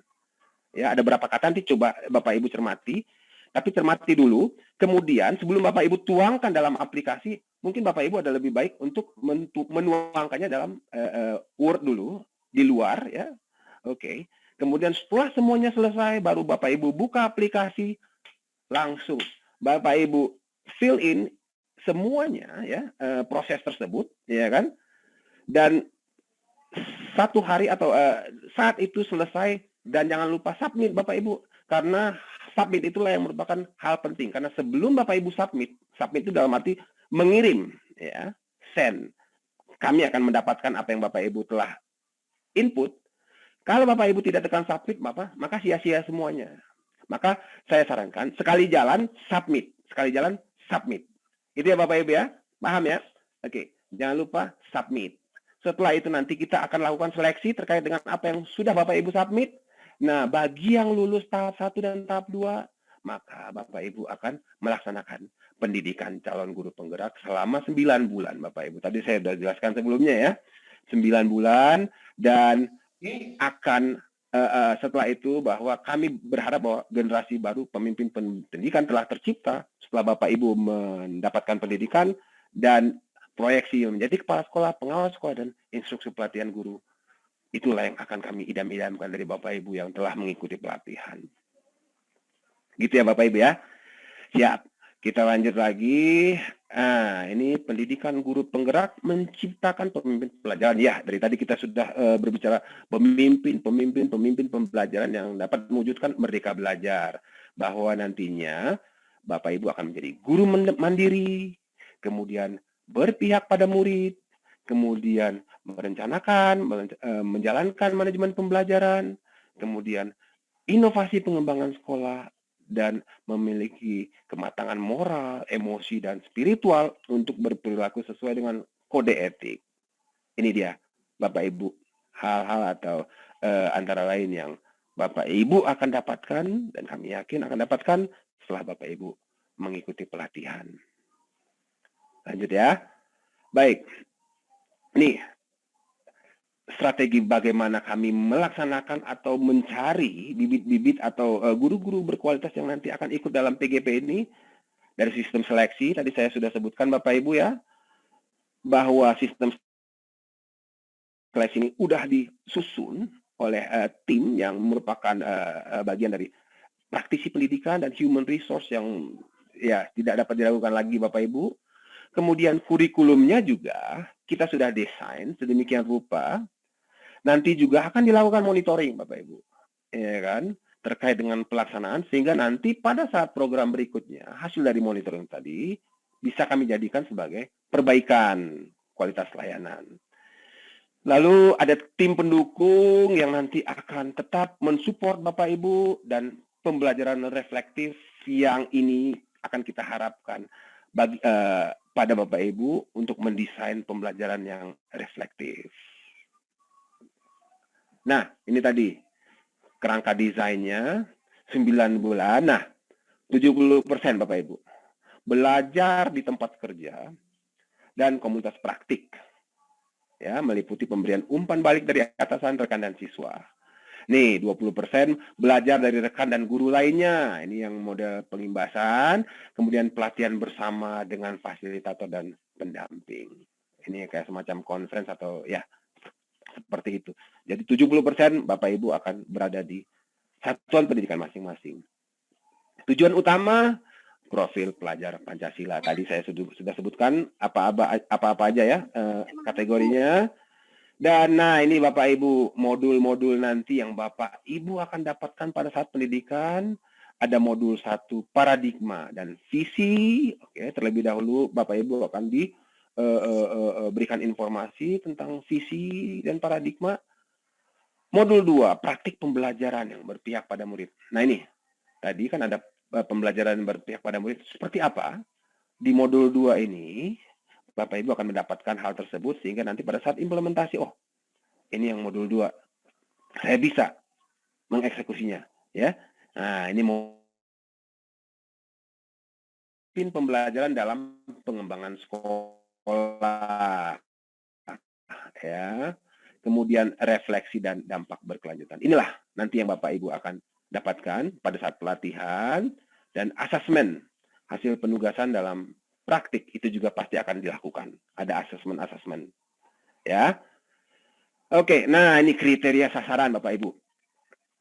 Ya, ada beberapa kata nanti coba Bapak Ibu cermati, tapi cermati dulu. Kemudian sebelum Bapak Ibu tuangkan dalam aplikasi, mungkin Bapak Ibu ada lebih baik untuk menuangkannya dalam Word dulu di luar ya. Oke. Kemudian setelah semuanya selesai, baru Bapak Ibu buka aplikasi, langsung Bapak Ibu fill in semuanya ya, proses tersebut, ya kan? Dan satu hari atau saat itu selesai, dan jangan lupa submit Bapak Ibu, karena submit itulah yang merupakan hal penting. Karena sebelum Bapak Ibu submit itu dalam arti mengirim, ya, send. Kami akan mendapatkan apa yang Bapak Ibu telah input. Kalau Bapak Ibu tidak tekan submit, maka sia-sia semuanya. Maka saya sarankan sekali jalan submit, Itu ya Bapak Ibu ya, paham ya? Oke, jangan lupa submit. Setelah itu nanti kita akan lakukan seleksi terkait dengan apa yang sudah Bapak Ibu submit. Nah, bagi yang lulus tahap 1 dan tahap 2, maka Bapak Ibu akan melaksanakan pendidikan calon guru penggerak selama 9 bulan Bapak Ibu. Tadi saya sudah jelaskan sebelumnya ya, 9 bulan, dan akan setelah itu bahwa kami berharap bahwa generasi baru pemimpin pendidikan telah tercipta setelah Bapak Ibu mendapatkan pendidikan dan proyeksi menjadi kepala sekolah, pengawas sekolah, dan instruksi pelatihan guru. Itulah yang akan kami idam-idamkan dari Bapak Ibu yang telah mengikuti pelatihan. Gitu ya Bapak Ibu ya. Siap. Kita lanjut lagi. Ini pendidikan guru penggerak menciptakan pemimpin pembelajaran. Ya, dari tadi kita sudah berbicara pemimpin pembelajaran yang dapat mewujudkan merdeka belajar. Bahwa nantinya Bapak Ibu akan menjadi guru mandiri, kemudian berpihak pada murid, kemudian merencanakan, menjalankan manajemen pembelajaran, kemudian inovasi pengembangan sekolah, dan memiliki kematangan moral, emosi, dan spiritual untuk berperilaku sesuai dengan kode etik. Ini dia, Bapak Ibu, hal-hal atau antara lain yang Bapak Ibu akan dapatkan, dan kami yakin akan dapatkan setelah Bapak Ibu mengikuti pelatihan. Lanjut ya. Baik. Nih, strategi bagaimana kami melaksanakan atau mencari bibit-bibit atau guru-guru berkualitas yang nanti akan ikut dalam PGP ini dari sistem seleksi. Tadi saya sudah sebutkan Bapak Ibu ya, bahwa sistem seleksi ini udah disusun oleh tim yang merupakan bagian dari praktisi pendidikan dan human resource yang ya tidak dapat dilakukan lagi Bapak Ibu. Kemudian kurikulumnya juga kita sudah desain sedemikian rupa. Nanti juga akan dilakukan monitoring Bapak Ibu. Ya kan? Terkait dengan pelaksanaan sehingga nanti pada saat program berikutnya hasil dari monitoring tadi bisa kami jadikan sebagai perbaikan kualitas layanan. Lalu ada tim pendukung yang nanti akan tetap mensupport Bapak Ibu dan pembelajaran reflektif yang ini akan kita harapkan bagi, pada Bapak Ibu untuk mendesain pembelajaran yang reflektif. Nah, ini tadi kerangka desainnya 9 bulan. Nah, 70% Bapak Ibu. Belajar di tempat kerja dan komunitas praktik. Ya, meliputi pemberian umpan balik dari atasan, rekan, dan siswa. Nih, 20% belajar dari rekan dan guru lainnya. Ini yang model pengimbasan. Kemudian pelatihan bersama dengan fasilitator dan pendamping. Ini kayak semacam conference atau ya, seperti itu. Jadi 70% Bapak Ibu akan berada di satuan pendidikan masing-masing. Tujuan utama profil pelajar Pancasila. Tadi saya sudah sebutkan apa-apa aja ya kategorinya. Dan nah ini Bapak Ibu modul-modul nanti yang Bapak Ibu akan dapatkan pada saat pendidikan. Ada modul 1 paradigma dan visi. Oke, terlebih dahulu Bapak Ibu akan berikan informasi tentang visi dan paradigma. Modul 2 praktik pembelajaran yang berpihak pada murid. Nah ini tadi kan ada pembelajaran berpihak pada murid seperti apa? Di modul 2 ini, Bapak Ibu akan mendapatkan hal tersebut sehingga nanti pada saat implementasi, oh, ini yang modul 2. Saya bisa mengeksekusinya, ya. Nah, ini mungkin pembelajaran dalam pengembangan sekolah. Ya. Kemudian refleksi dan dampak berkelanjutan. Inilah nanti yang Bapak Ibu akan dapatkan pada saat pelatihan dan asesmen hasil penugasan dalam praktik itu juga pasti akan dilakukan. Ada asesmen ya. Oke, nah ini kriteria sasaran Bapak Ibu.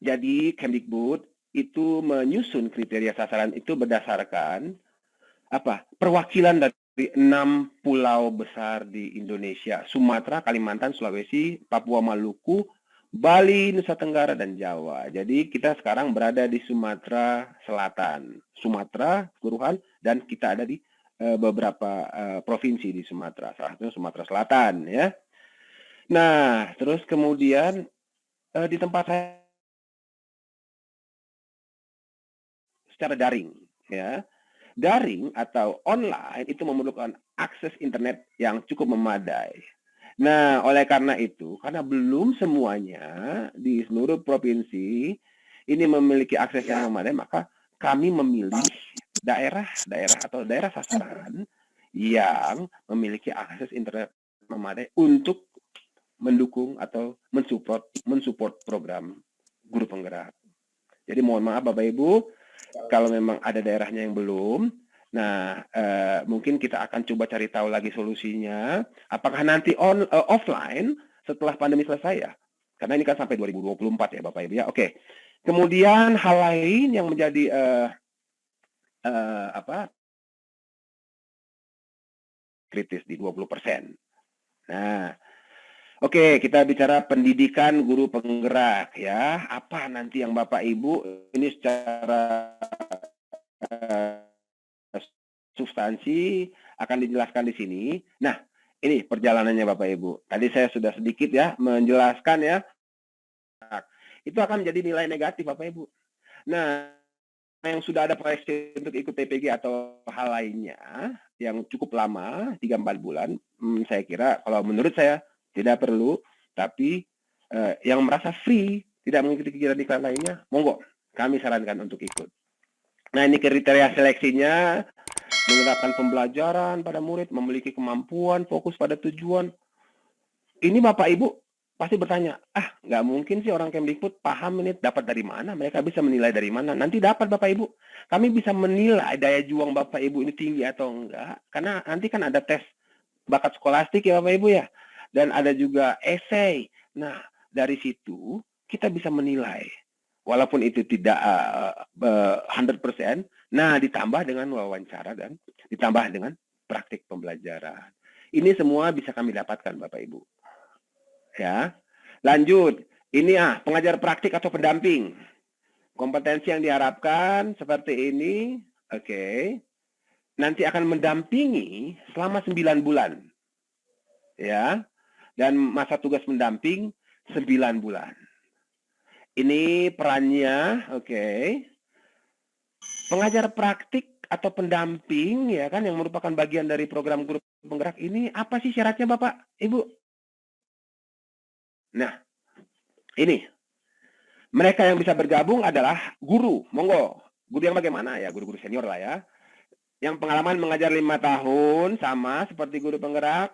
Jadi Kemdikbud itu menyusun kriteria sasaran itu berdasarkan apa? Perwakilan dari 6 pulau besar di Indonesia, Sumatera, Kalimantan, Sulawesi, Papua, Maluku, Bali, Nusa Tenggara, dan Jawa. Jadi kita sekarang berada di Sumatera Selatan, Sumatera keseluruhan, dan kita ada di beberapa provinsi di Sumatera, salah satunya Sumatera Selatan, ya. Nah, terus kemudian di tempat saya secara daring, ya. Daring atau online itu memerlukan akses internet yang cukup memadai. Nah, oleh karena itu, karena belum semuanya di seluruh provinsi ini memiliki akses yang memadai, maka kami memilih daerah-daerah atau daerah sasaran yang memiliki akses internet memadai untuk mendukung atau mensupport program guru penggerak. Jadi mohon maaf Bapak Ibu, kalau memang ada daerahnya yang belum, nah mungkin kita akan coba cari tahu lagi solusinya. Apakah nanti offline setelah pandemi selesai ya? Karena ini kan sampai 2024 ya Bapak Ibu ya. Oke. Kemudian hal lain yang menjadi kritis di 20%. Nah, oke, kita bicara pendidikan guru penggerak ya. Apa nanti yang Bapak Ibu ini secara substansi akan dijelaskan di sini. Nah, ini perjalanannya Bapak Ibu. Tadi saya sudah sedikit ya menjelaskan ya. Itu akan menjadi nilai negatif Bapak Ibu. Nah, yang sudah ada proyeksi untuk ikut TPG atau hal lainnya yang cukup lama, 3-4 bulan, saya kira kalau menurut saya tidak perlu, tapi yang merasa free, tidak mengikuti kegiatan iklan lainnya, monggo, kami sarankan untuk ikut. Nah, ini kriteria seleksinya, menerapkan pembelajaran pada murid, memiliki kemampuan, fokus pada tujuan. Ini Bapak Ibu pasti bertanya, nggak mungkin sih orang Kemdikbud paham ini dapat dari mana, mereka bisa menilai dari mana. Nanti dapat Bapak Ibu, kami bisa menilai daya juang Bapak Ibu ini tinggi atau enggak, karena nanti kan ada tes bakat skolastik ya Bapak Ibu ya. dan ada juga esai. Nah, dari situ kita bisa menilai. Walaupun itu tidak 100%, nah ditambah dengan wawancara dan ditambah dengan praktik pembelajaran. Ini semua bisa kami dapatkan Bapak Ibu. Ya. Lanjut, ini pengajar praktik atau pendamping. Kompetensi yang diharapkan seperti ini, oke. Nanti akan mendampingi selama 9 bulan. Ya. Dan masa tugas mendamping 9 bulan. Ini perannya, oke. Pengajar praktik atau pendamping, ya kan, yang merupakan bagian dari program guru penggerak ini, apa sih syaratnya Bapak, Ibu? Nah, ini. Mereka yang bisa bergabung adalah guru, monggo. Guru yang bagaimana? Ya, guru-guru senior lah ya. Yang pengalaman mengajar 5 tahun, sama seperti guru penggerak.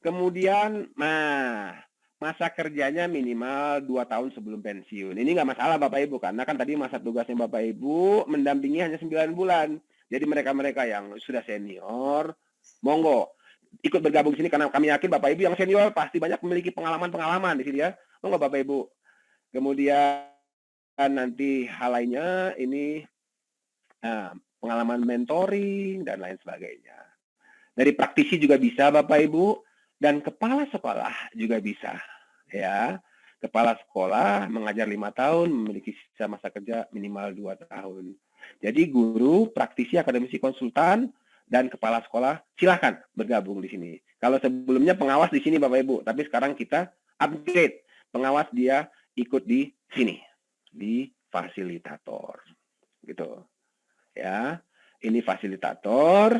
Kemudian, masa kerjanya minimal 2 tahun sebelum pensiun. Ini nggak masalah Bapak Ibu, karena kan tadi masa tugasnya Bapak Ibu mendampingi hanya 9 bulan. Jadi mereka-mereka yang sudah senior, monggo ikut bergabung di sini, karena kami yakin Bapak Ibu yang senior pasti banyak memiliki pengalaman-pengalaman di sini ya. Monggo Bapak Ibu. Kemudian nanti hal lainnya ini pengalaman mentoring dan lain sebagainya. Dari praktisi juga bisa Bapak Ibu, dan kepala sekolah juga bisa. Ya, kepala sekolah mengajar 5 tahun, memiliki sisa masa kerja minimal 2 tahun. Jadi guru, praktisi, akademisi, konsultan, dan kepala sekolah silakan bergabung di sini. Kalau sebelumnya pengawas di sini Bapak Ibu, tapi sekarang kita upgrade. Pengawas dia ikut di sini, di fasilitator. Gitu. Ya, ini fasilitator.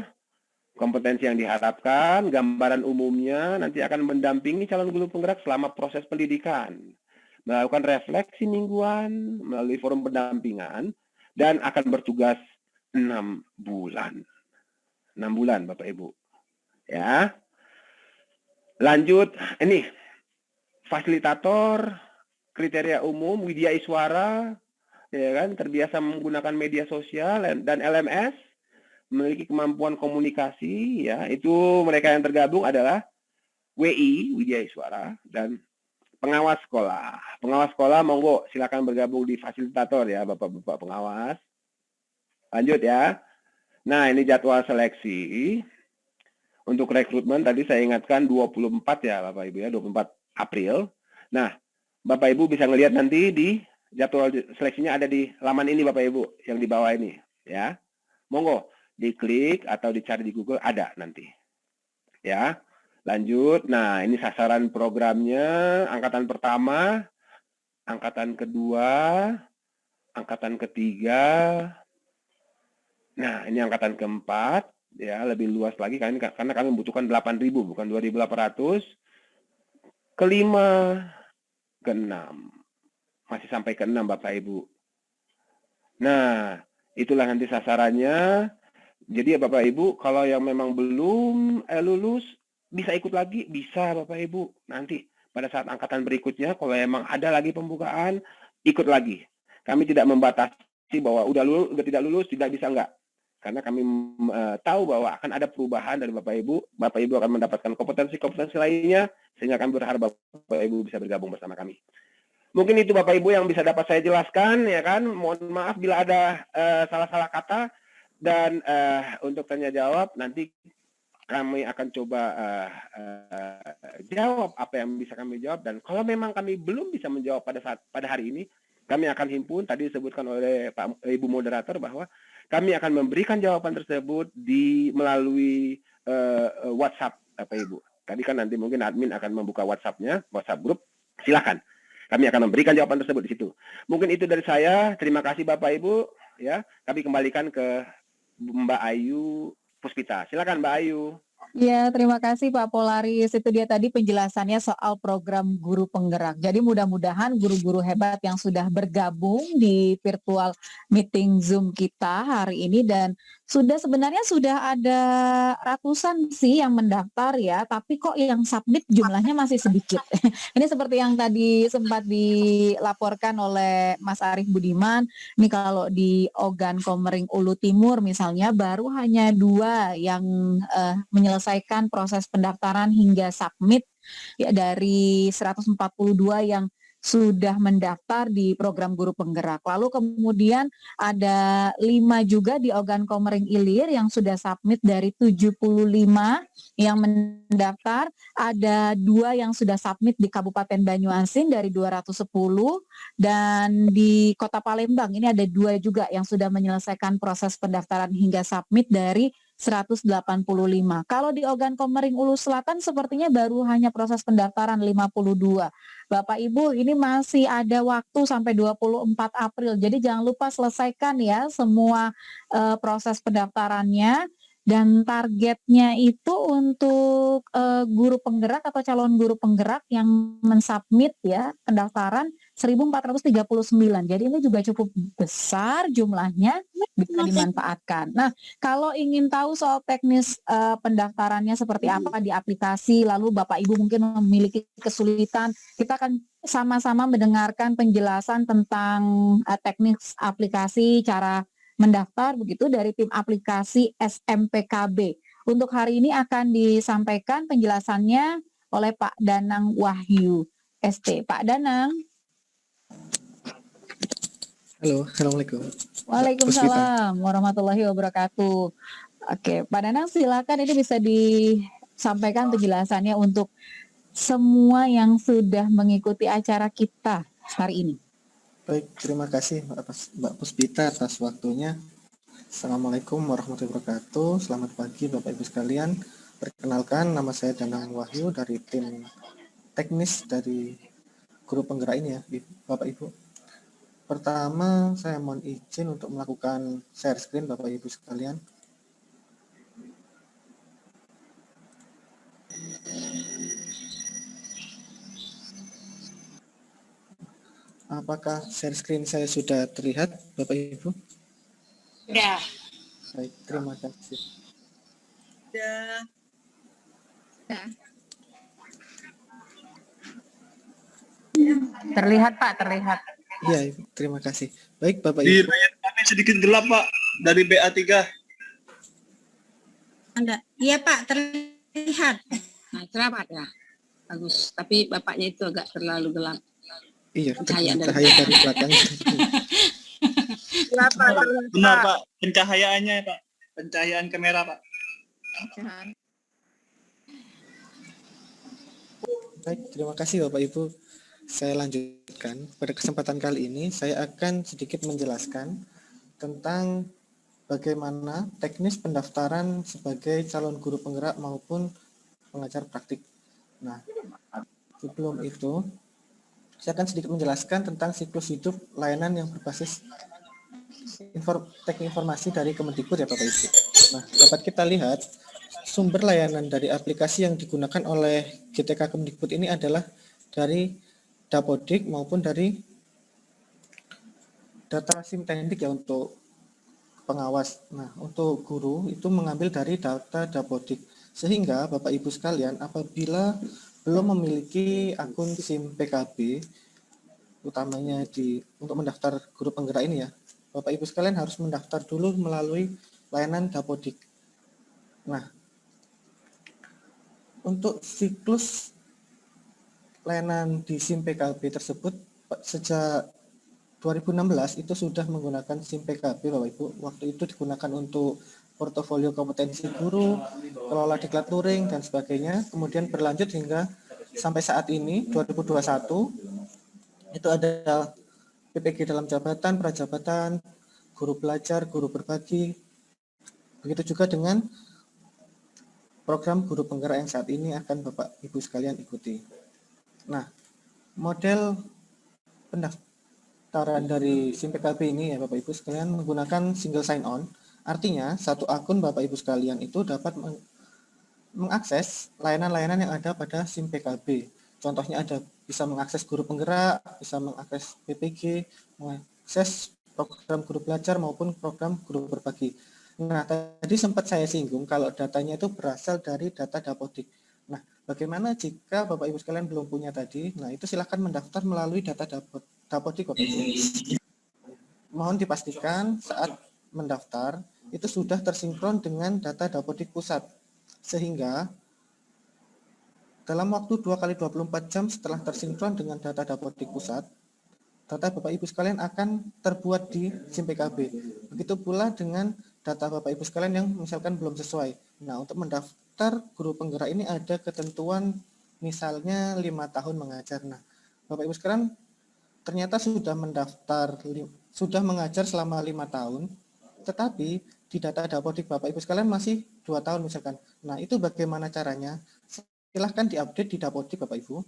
Kompetensi yang diharapkan, gambaran umumnya nanti akan mendampingi calon guru penggerak selama proses pendidikan, melakukan refleksi mingguan melalui forum pendampingan, dan akan bertugas 6 bulan. 6 bulan Bapak Ibu. Ya. Lanjut, ini fasilitator, kriteria umum, Widya Iswara, ya kan, terbiasa menggunakan media sosial dan LMS, memiliki kemampuan komunikasi, ya, itu mereka yang tergabung adalah WI, Widya Iswara, dan pengawas sekolah. Pengawas sekolah, monggo silakan bergabung di fasilitator ya, Bapak-Bapak pengawas. Lanjut ya. Nah, ini jadwal seleksi. Untuk rekrutmen tadi saya ingatkan 24 ya, Bapak Ibu ya, 24 April. Nah, Bapak Ibu bisa ngelihat nanti di jadwal seleksinya ada di laman ini Bapak Ibu, yang di bawah ini ya. Monggo diklik atau dicari di Google, ada nanti. Ya. Lanjut. Nah, ini sasaran programnya, angkatan pertama, angkatan kedua, angkatan ketiga. Nah, ini angkatan keempat, ya, lebih luas lagi karena kami membutuhkan 8.000 bukan 2.800. Kelima, keenam. Masih sampai ke-6 Bapak Ibu. Nah, itulah nanti sasarannya. Jadi ya Bapak Ibu, kalau yang memang belum lulus, bisa ikut lagi, bisa Bapak Ibu. Nanti pada saat angkatan berikutnya, kalau memang ada lagi pembukaan, ikut lagi. Kami tidak membatasi bahwa udah tidak lulus, tidak bisa enggak. Karena kami tahu bahwa akan ada perubahan dari Bapak Ibu. Bapak Ibu akan mendapatkan kompetensi-kompetensi lainnya, sehingga kami berharap Bapak Ibu bisa bergabung bersama kami. Mungkin itu Bapak Ibu yang bisa dapat saya jelaskan, ya kan. Mohon maaf bila ada salah-salah kata. Dan untuk tanya jawab nanti kami akan coba jawab apa yang bisa kami jawab, dan kalau memang kami belum bisa menjawab pada hari ini, kami akan himpun. Tadi disebutkan oleh Ibu Moderator bahwa kami akan memberikan jawaban tersebut melalui WhatsApp Bapak Ibu. Tadi kan nanti mungkin admin akan membuka WhatsApp-nya, WhatsApp grup. Silakan. Kami akan memberikan jawaban tersebut di situ. Mungkin itu dari saya. Terima kasih Bapak Ibu. Ya, kami kembalikan ke Mbak Ayu Puspita. Silakan Mbak Ayu. Ya, terima kasih Pak Polaris. Itu dia tadi penjelasannya soal program guru penggerak. Jadi mudah-mudahan guru-guru hebat yang sudah bergabung di virtual meeting Zoom kita hari ini, dan sebenarnya sudah ada ratusan sih yang mendaftar ya, tapi kok yang submit jumlahnya masih sedikit. Ini seperti yang tadi sempat dilaporkan oleh Mas Arief Budiman, ini kalau di Ogan Komering Ulu Timur misalnya baru hanya 2 yang menyelesaikan proses pendaftaran hingga submit ya dari 142 yang sudah mendaftar di program guru penggerak. Lalu kemudian ada 5 juga di Ogan Komering Ilir yang sudah submit dari 75 yang mendaftar, ada 2 yang sudah submit di Kabupaten Banyuasin dari 210, dan di Kota Palembang ini ada 2 juga yang sudah menyelesaikan proses pendaftaran hingga submit dari 185. Kalau di Ogan Komering Ulu Selatan sepertinya baru hanya proses pendaftaran 52. Bapak Ibu, ini masih ada waktu sampai 24 April. Jadi jangan lupa selesaikan ya semua proses pendaftarannya, dan targetnya itu untuk guru penggerak atau calon guru penggerak yang mensubmit ya pendaftaran 1439. Jadi ini juga cukup besar jumlahnya, bisa dimanfaatkan. Nah, kalau ingin tahu soal teknis pendaftarannya seperti apa di aplikasi, lalu Bapak Ibu mungkin memiliki kesulitan, kita akan sama-sama mendengarkan penjelasan tentang teknis aplikasi, cara mendaftar begitu dari tim aplikasi SMPKB. Untuk hari ini akan disampaikan penjelasannya oleh Pak Danang Wahyu ST. Pak Danang. Halo, Assalamualaikum. Waalaikumsalam warahmatullahi wabarakatuh. Oke, Pak Danang silakan, ini bisa disampaikan penjelasannya untuk semua yang sudah mengikuti acara kita hari ini. Baik, terima kasih Mbak Puspita atas waktunya. Assalamualaikum warahmatullahi wabarakatuh. Selamat pagi Bapak Ibu sekalian. Perkenalkan, nama saya Danang Wahyu dari tim teknis dari guru penggerak ini ya, Bapak Ibu. Pertama, saya mohon izin untuk melakukan share screen Bapak Ibu sekalian. Apakah share screen saya sudah terlihat, Bapak Ibu? Ya. Baik, terima kasih. Ya. Terlihat Pak, terlihat. Iya, terima kasih. Baik, Bapak Di Ibu. layar kami sedikit gelap, Pak, dari BA3. Iya Pak, terlihat. Nah, selamat ya. Bagus. Tapi bapaknya itu agak terlalu gelap. Iya, Cahaya dari cahaya dari belakang. Benar, Pak. Pencahayaannya, Pak. Pencahayaan kamera, Pak. Baik, terima kasih Bapak Ibu. Saya lanjutkan. Pada kesempatan kali ini saya akan sedikit menjelaskan tentang bagaimana teknis pendaftaran sebagai calon guru penggerak maupun pengajar praktik. Nah, sebelum itu saya akan sedikit menjelaskan tentang siklus hidup layanan yang berbasis teknik informasi dari Kemendikbud ya Bapak Ibu. Nah, dapat kita lihat sumber layanan dari aplikasi yang digunakan oleh GTK Kemendikbud ini adalah dari Dapodik maupun dari data Simtendik ya untuk pengawas. Nah, untuk guru itu mengambil dari data Dapodik. Sehingga Bapak Ibu sekalian apabila belum memiliki akun SIM PKB, utamanya untuk mendaftar guru penggerak ini ya, Bapak Ibu sekalian harus mendaftar dulu melalui layanan Dapodik. Nah, untuk siklus layanan di SIM PKB tersebut sejak 2016 itu sudah menggunakan SIM PKB Bapak Ibu. Waktu itu digunakan untuk portofolio kompetensi guru, kelola diklat luring dan sebagainya. Kemudian berlanjut hingga sampai saat ini 2021 itu ada PPG dalam jabatan, prajabatan, guru belajar, guru berbagi. Begitu juga dengan program guru penggerak yang saat ini akan Bapak Ibu sekalian ikuti. Nah, model pendaftaran dari SIM PKB ini ya Bapak Ibu sekalian menggunakan single sign on. Artinya satu akun Bapak Ibu sekalian itu dapat mengakses layanan-layanan yang ada pada SIM PKB. Contohnya ada bisa mengakses guru penggerak, bisa mengakses PPG, mengakses program guru belajar maupun program guru berbagi. Nah, tadi sempat saya singgung kalau datanya itu berasal dari data Dapodik. Nah, bagaimana jika Bapak Ibu sekalian belum punya tadi? Nah, itu silakan mendaftar melalui data Dapodik Bapak Ibu. Mohon dipastikan saat mendaftar itu sudah tersinkron dengan data Dapodik pusat. Sehingga dalam waktu 2 kali 24 jam setelah tersinkron dengan data Dapodik Pusat, data Bapak Ibu sekalian akan terbuat di SIM PKB. Begitu pula dengan data Bapak Ibu sekalian yang misalkan belum sesuai. Nah, untuk mendaftar guru penggerak ini ada ketentuan misalnya 5 tahun mengajar. Nah, Bapak Ibu sekalian ternyata sudah mendaftar, sudah mengajar selama 5 tahun, tetapi di data Dapodik Bapak Ibu sekalian masih 2 tahun misalkan. Nah, itu bagaimana caranya? Silahkan diupdate di Dapodik Bapak Ibu.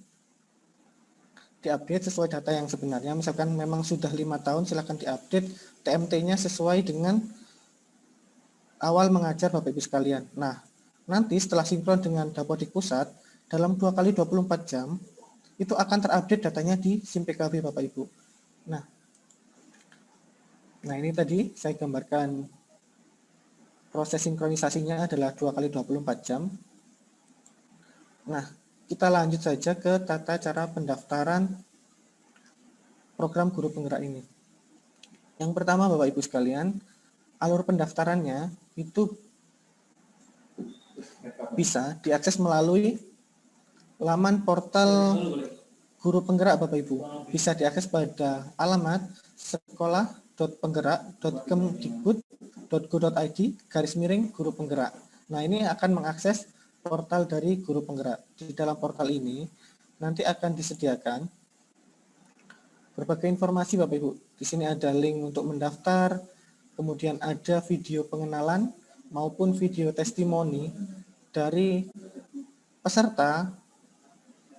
Diupdate sesuai data yang sebenarnya. Misalkan memang sudah 5 tahun, silahkan diupdate TMT-nya sesuai dengan awal mengajar Bapak Ibu sekalian. Nah, nanti setelah sinkron dengan Dapodik Pusat, dalam 2 kali 24 jam, itu akan terupdate datanya di SIM PKB Bapak Ibu. Nah ini tadi saya gambarkan proses sinkronisasinya adalah 2 kali 24 jam. Nah, kita lanjut saja ke tata cara pendaftaran program guru penggerak ini. Yang pertama Bapak Ibu sekalian, alur pendaftarannya itu bisa diakses melalui laman portal guru penggerak Bapak Ibu. Bisa diakses pada alamat sekolah.penggerak.kemdikbud.go.id/guru penggerak. Nah, ini akan mengakses portal dari guru penggerak. Di dalam portal ini nanti akan disediakan berbagai informasi Bapak Ibu. Di sini ada link untuk mendaftar, kemudian ada video pengenalan maupun video testimoni dari peserta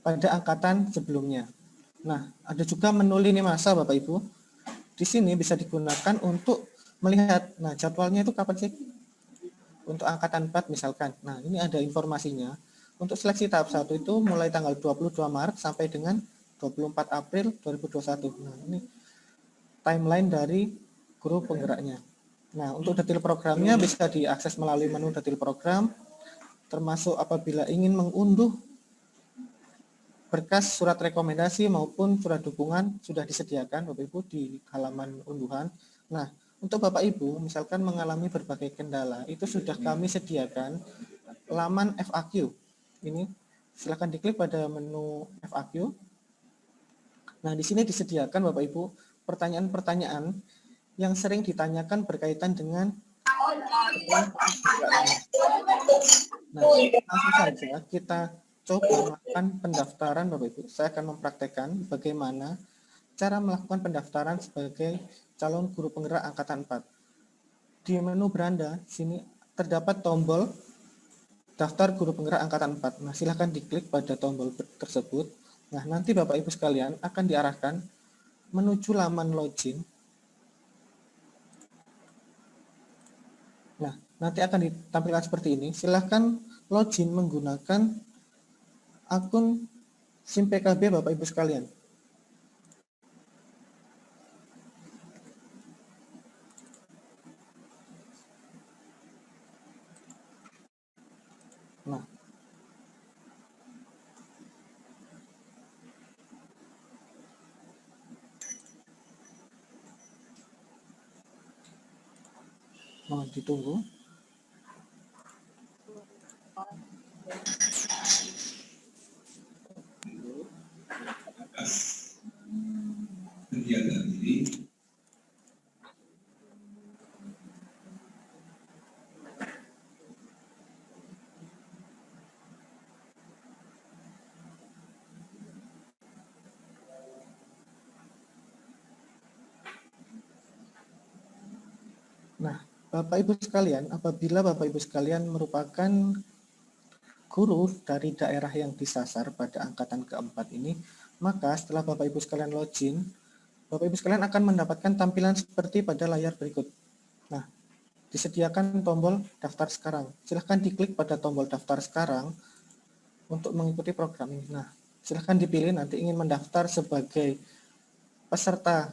pada angkatan sebelumnya. Nah, ada juga menu lini masa Bapak Ibu. Di sini bisa digunakan untuk melihat, nah jadwalnya itu kapan sih? Untuk angkatan 4 misalkan. Nah, ini ada informasinya. Untuk seleksi tahap 1 itu mulai tanggal 22 Maret sampai dengan 24 April 2021. Nah, ini timeline dari guru penggeraknya. Nah, untuk detail programnya bisa diakses melalui menu detail program, termasuk apabila ingin mengunduh berkas surat rekomendasi maupun surat dukungan sudah disediakan Bapak Ibu di halaman unduhan. Nah, untuk Bapak Ibu misalkan mengalami berbagai kendala, itu sudah kami sediakan laman FAQ. Ini silakan diklik pada menu FAQ. Nah, di sini disediakan Bapak Ibu pertanyaan-pertanyaan yang sering ditanyakan berkaitan dengan Nah, langsung saja kita coba melakukan pendaftaran Bapak Ibu. Saya akan mempraktekkan bagaimana cara melakukan pendaftaran sebagai calon guru penggerak angkatan 4. Di menu beranda sini terdapat tombol daftar guru penggerak angkatan 4. Nah, silahkan diklik pada tombol tersebut. Nah, nanti Bapak Ibu sekalian akan diarahkan menuju laman login. Nah, nanti akan ditampilkan seperti ini. Silahkan login menggunakan akun SIM PKB Bapak Ibu sekalian. Nah, mohon ditunggu. Kegiatan ini Nah, Bapak Ibu sekalian, apabila Bapak Ibu sekalian merupakan guru dari daerah yang disasar pada angkatan keempat ini, maka setelah Bapak Ibu sekalian login, Bapak Ibu sekalian akan mendapatkan tampilan seperti pada layar berikut. Nah, disediakan tombol daftar sekarang. Silahkan diklik pada tombol daftar sekarang untuk mengikuti program ini. Nah, silahkan dipilih nanti ingin mendaftar sebagai peserta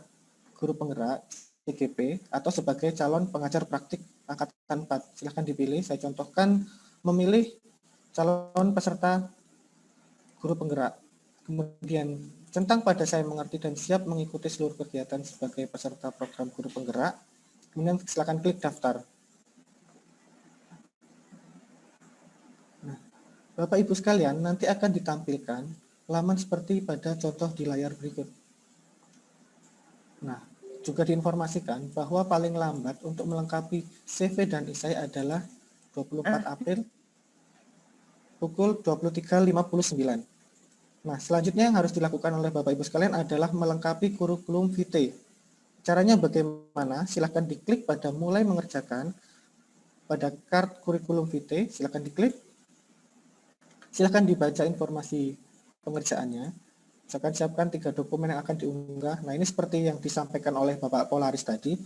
guru penggerak CGP atau sebagai calon pengajar praktik angkatan 4. Silahkan dipilih. Saya contohkan memilih calon peserta guru penggerak. Kemudian centang pada saya mengerti dan siap mengikuti seluruh kegiatan sebagai peserta program guru penggerak. Kemudian silakan klik daftar. Nah, Bapak Ibu sekalian, nanti akan ditampilkan laman seperti pada contoh di layar berikut. Nah, juga diinformasikan bahwa paling lambat untuk melengkapi CV dan isai adalah 24 April pukul 23.59. Nah, selanjutnya yang harus dilakukan oleh Bapak Ibu sekalian adalah melengkapi kurikulum vitae. Caranya bagaimana? Silahkan diklik pada mulai mengerjakan pada card kurikulum vitae, silahkan diklik. Silahkan dibaca informasi pengerjaannya. Misalkan siapkan 3 dokumen yang akan diunggah. Nah, ini seperti yang disampaikan oleh Bapak Polaris tadi.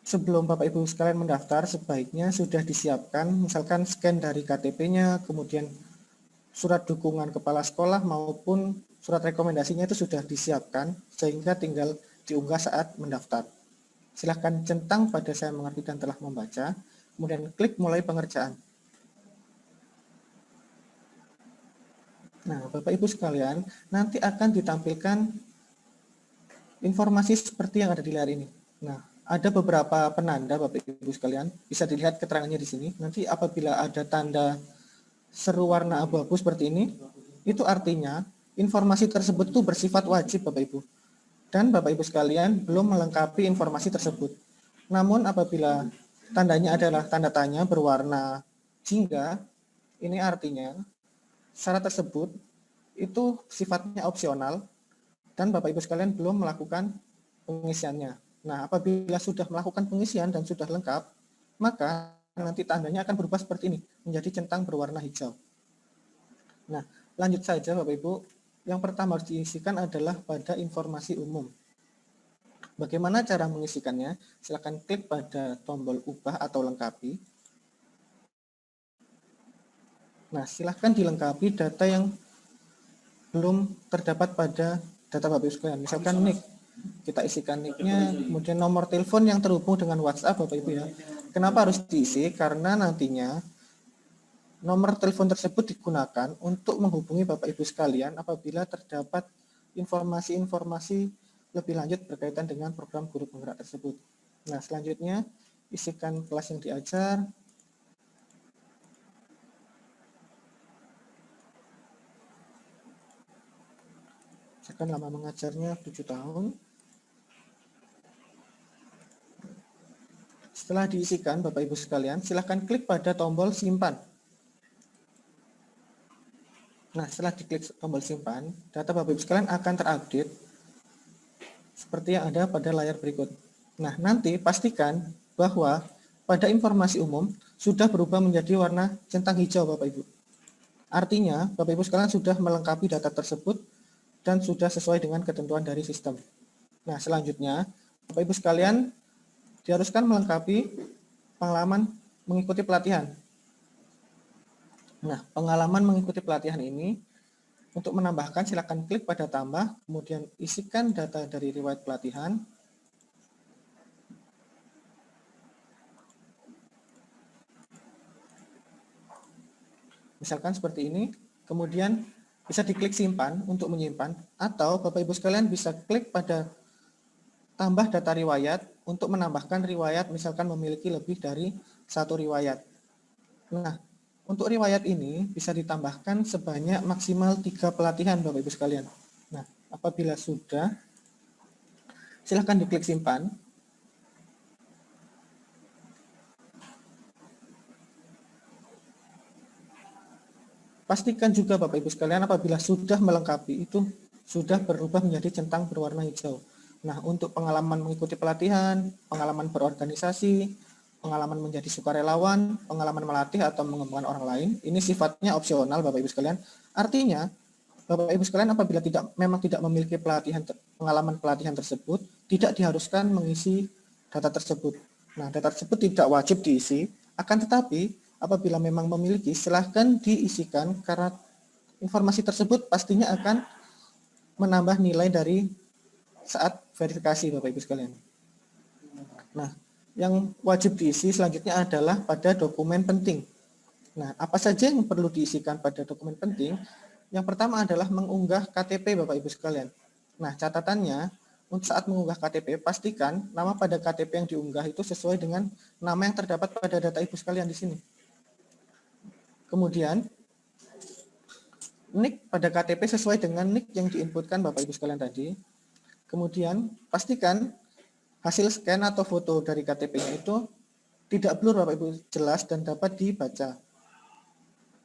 Sebelum Bapak Ibu sekalian mendaftar, sebaiknya sudah disiapkan, misalkan scan dari KTP-nya, kemudian surat dukungan kepala sekolah maupun surat rekomendasinya itu sudah disiapkan, sehingga tinggal diunggah saat mendaftar. Silahkan centang pada saya mengerti dan telah membaca, kemudian klik mulai pengerjaan. Nah, Bapak Ibu sekalian, nanti akan ditampilkan informasi seperti yang ada di layar ini. Nah, ada beberapa penanda Bapak Ibu sekalian, bisa dilihat keterangannya di sini. Nanti apabila ada tanda seru warna abu-abu seperti ini, itu artinya informasi tersebut itu bersifat wajib Bapak Ibu. Dan Bapak Ibu sekalian belum melengkapi informasi tersebut. Namun apabila tandanya adalah tanda tanya berwarna jingga, ini artinya syarat tersebut itu sifatnya opsional dan Bapak Ibu sekalian belum melakukan pengisiannya. Nah, apabila sudah melakukan pengisian dan sudah lengkap, maka nanti tandanya akan berubah seperti ini, menjadi centang berwarna hijau. Nah, lanjut saja Bapak Ibu. Yang pertama harus diisikan adalah pada informasi umum. Bagaimana cara mengisikannya? Silakan klik pada tombol ubah atau lengkapi. Nah, silahkan dilengkapi data yang belum terdapat pada data Bapak Ibu sekalian. Misalkan NIK, kita isikan NIK-nya, kemudian nomor telepon yang terhubung dengan WhatsApp Bapak Ibu ya. Kenapa harus diisi? Karena nantinya nomor telepon tersebut digunakan untuk menghubungi Bapak Ibu sekalian apabila terdapat informasi-informasi lebih lanjut berkaitan dengan program guru penggerak tersebut. Nah, selanjutnya isikan kelas yang diajar. Misalkan lama mengajarnya 7 tahun. Setelah diisikan Bapak Ibu sekalian, silakan klik pada tombol simpan. Nah, setelah diklik tombol simpan, data Bapak Ibu sekalian akan terupdate seperti yang ada pada layar berikut. Nah, nanti pastikan bahwa pada informasi umum sudah berubah menjadi warna centang hijau Bapak Ibu. Artinya, Bapak Ibu sekalian sudah melengkapi data tersebut dan sudah sesuai dengan ketentuan dari sistem. Nah, selanjutnya, Bapak Ibu sekalian diharuskan melengkapi pengalaman mengikuti pelatihan. Nah, pengalaman mengikuti pelatihan ini, untuk menambahkan silakan klik pada tambah, kemudian isikan data dari riwayat pelatihan. Misalkan seperti ini, kemudian bisa diklik simpan untuk menyimpan, atau Bapak Ibu sekalian bisa klik pada tambah data riwayat untuk menambahkan riwayat, misalkan memiliki lebih dari 1 riwayat. Nah, untuk riwayat ini bisa ditambahkan sebanyak maksimal 3 pelatihan Bapak Ibu sekalian. Nah, apabila sudah, silahkan diklik simpan. Pastikan juga Bapak Ibu sekalian apabila sudah melengkapi itu sudah berubah menjadi centang berwarna hijau. Nah, untuk pengalaman mengikuti pelatihan, pengalaman berorganisasi, pengalaman menjadi sukarelawan, pengalaman melatih atau mengembangkan orang lain, ini sifatnya opsional Bapak Ibu sekalian. Artinya, Bapak Ibu sekalian apabila memang tidak memiliki pengalaman pelatihan tersebut, tidak diharuskan mengisi data tersebut. Nah, data tersebut tidak wajib diisi, akan tetapi apabila memang memiliki, silahkan diisikan karena informasi tersebut pastinya akan menambah nilai dari saat verifikasi Bapak Ibu sekalian. Nah, yang wajib diisi selanjutnya adalah pada dokumen penting. Nah, apa saja yang perlu diisikan pada dokumen penting? Yang pertama adalah mengunggah KTP Bapak Ibu sekalian. Nah, catatannya untuk saat mengunggah KTP, pastikan nama pada KTP yang diunggah itu sesuai dengan nama yang terdapat pada data Ibu sekalian di sini. Kemudian, NIK pada KTP sesuai dengan NIK yang diinputkan Bapak Ibu sekalian tadi. Kemudian pastikan hasil scan atau foto dari KTP-nya itu tidak blur Bapak Ibu, jelas dan dapat dibaca.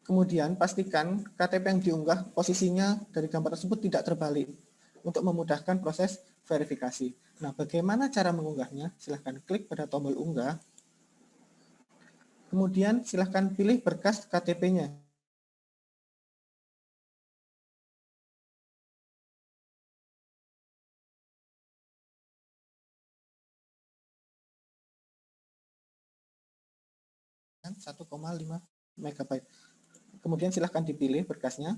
Kemudian pastikan KTP yang diunggah posisinya dari gambar tersebut tidak terbalik untuk memudahkan proses verifikasi. Nah, bagaimana cara mengunggahnya? Silahkan klik pada tombol unggah. Kemudian silahkan pilih berkas KTP-nya. Dan 1,5 MB. Kemudian silahkan dipilih berkasnya.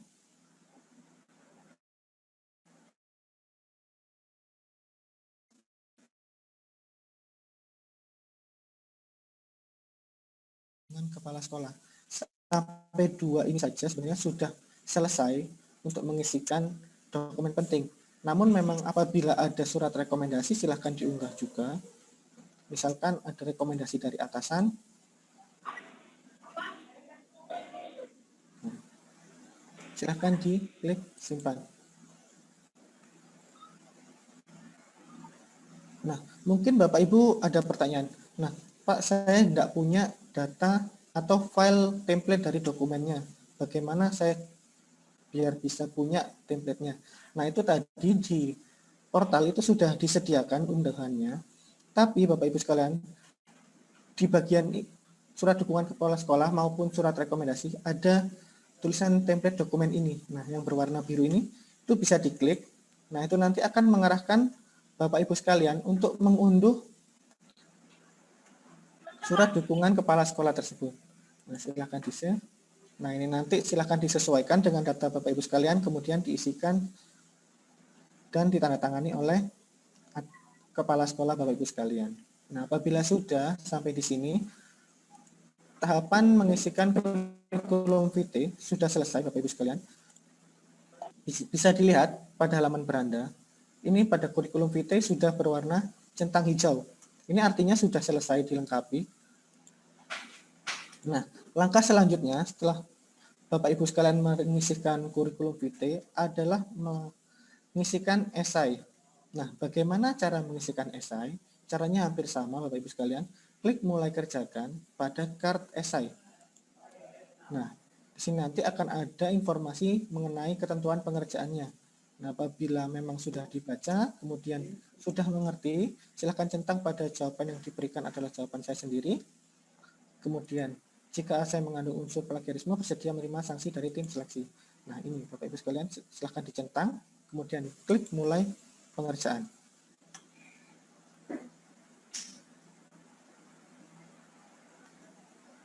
Dengan kepala sekolah. Sampai 2 ini saja sebenarnya sudah selesai untuk mengisikan dokumen penting. Namun memang apabila ada surat rekomendasi silahkan diunggah juga. Misalkan ada rekomendasi dari atasan. Silahkan diklik simpan. Nah, mungkin Bapak Ibu ada pertanyaan. Nah, Pak, saya tidak punya data atau file template dari dokumennya. Bagaimana saya biar bisa punya template-nya? Nah, itu tadi di portal itu sudah disediakan unggahannya. Tapi Bapak Ibu sekalian, di bagian surat dukungan kepala sekolah maupun surat rekomendasi ada tulisan template dokumen ini. Nah, yang berwarna biru ini itu bisa diklik. Nah, itu nanti akan mengarahkan Bapak Ibu sekalian untuk mengunduh surat dukungan kepala sekolah tersebut. Nah, silakan di-share. Nah, ini nanti silakan disesuaikan dengan data Bapak Ibu sekalian, kemudian diisikan dan ditandatangani oleh kepala sekolah Bapak Ibu sekalian. Nah, apabila sudah sampai di sini, tahapan mengisikan kurikulum vitae sudah selesai Bapak Ibu sekalian. Bisa dilihat pada halaman beranda, ini pada kurikulum vitae sudah berwarna centang hijau. Ini artinya sudah selesai dilengkapi. Nah, langkah selanjutnya setelah Bapak Ibu sekalian mengisikan kurikulum vitae adalah mengisikan esai. Nah, bagaimana cara mengisikan esai? Caranya hampir sama Bapak Ibu sekalian. Klik mulai kerjakan pada card esai. Nah, di sini nanti akan ada informasi mengenai ketentuan pengerjaannya. Nah, apabila memang sudah dibaca, kemudian sudah mengerti, silahkan centang pada jawaban yang diberikan adalah jawaban saya sendiri. Kemudian, jika saya mengandung unsur plagiarisme, bersedia menerima sanksi dari tim seleksi. Nah, ini Bapak Ibu sekalian, silahkan dicentang, kemudian klik mulai pengerjaan.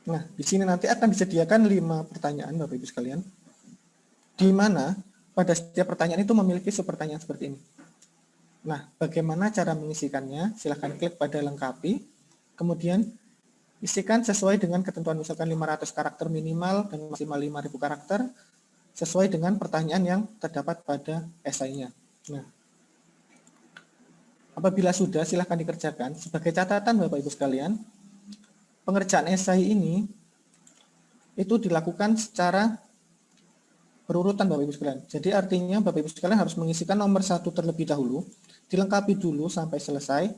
Nah, di sini nanti akan disediakan 5 pertanyaan Bapak Ibu sekalian, di mana pada setiap pertanyaan itu memiliki subpertanyaan seperti ini. Nah, bagaimana cara mengisikannya? Silahkan klik pada lengkapi, kemudian isikan sesuai dengan ketentuan, misalkan 500 karakter minimal dan maksimal 5.000 karakter, sesuai dengan pertanyaan yang terdapat pada esainya. Nah, apabila sudah, silahkan dikerjakan. Sebagai catatan Bapak Ibu sekalian, pengerjaan esai ini itu dilakukan secara berurutan Bapak Ibu sekalian. Jadi artinya Bapak Ibu sekalian harus mengisikan nomor 1 terlebih dahulu, dilengkapi dulu sampai selesai,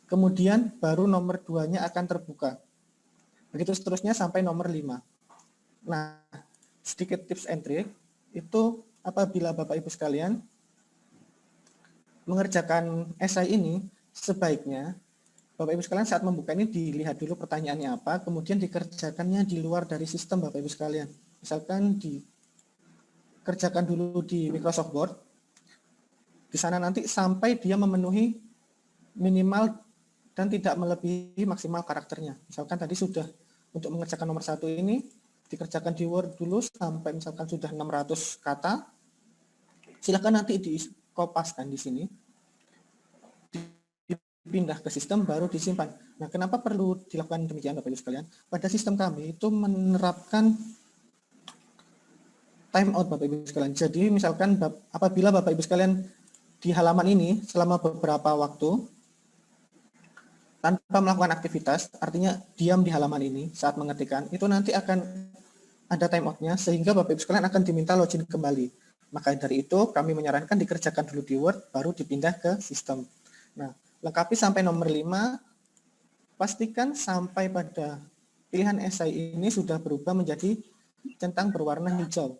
kemudian baru nomor 2-nya akan terbuka. Begitu seterusnya sampai nomor 5. Nah, sedikit tips and trick, itu apabila Bapak Ibu sekalian mengerjakan esai ini, sebaiknya Bapak Ibu sekalian saat membuka ini dilihat dulu pertanyaannya apa, kemudian dikerjakannya di luar dari sistem Bapak Ibu sekalian. Misalkan dikerjakan dulu di Microsoft Word, di sana nanti sampai dia memenuhi minimal dan tidak melebihi maksimal karakternya. Misalkan tadi sudah untuk mengerjakan nomor 1 ini, dikerjakan di Word dulu sampai misalkan sudah 600 kata, silakan nanti dikopaskan di sini, pindah ke sistem baru disimpan. Nah, kenapa perlu dilakukan demikian Bapak Ibu sekalian? Pada sistem kami itu menerapkan timeout Bapak Ibu sekalian. Jadi misalkan apabila Bapak Ibu sekalian di halaman ini selama beberapa waktu tanpa melakukan aktivitas, artinya diam di halaman ini saat mengetikkan, itu nanti akan ada timeoutnya, sehingga Bapak Ibu sekalian akan diminta login kembali. Maka dari itu kami menyarankan dikerjakan dulu di Word, baru dipindah ke sistem. Nah, lengkapi sampai nomor 5, pastikan sampai pada pilihan esai ini sudah berubah menjadi centang berwarna hijau.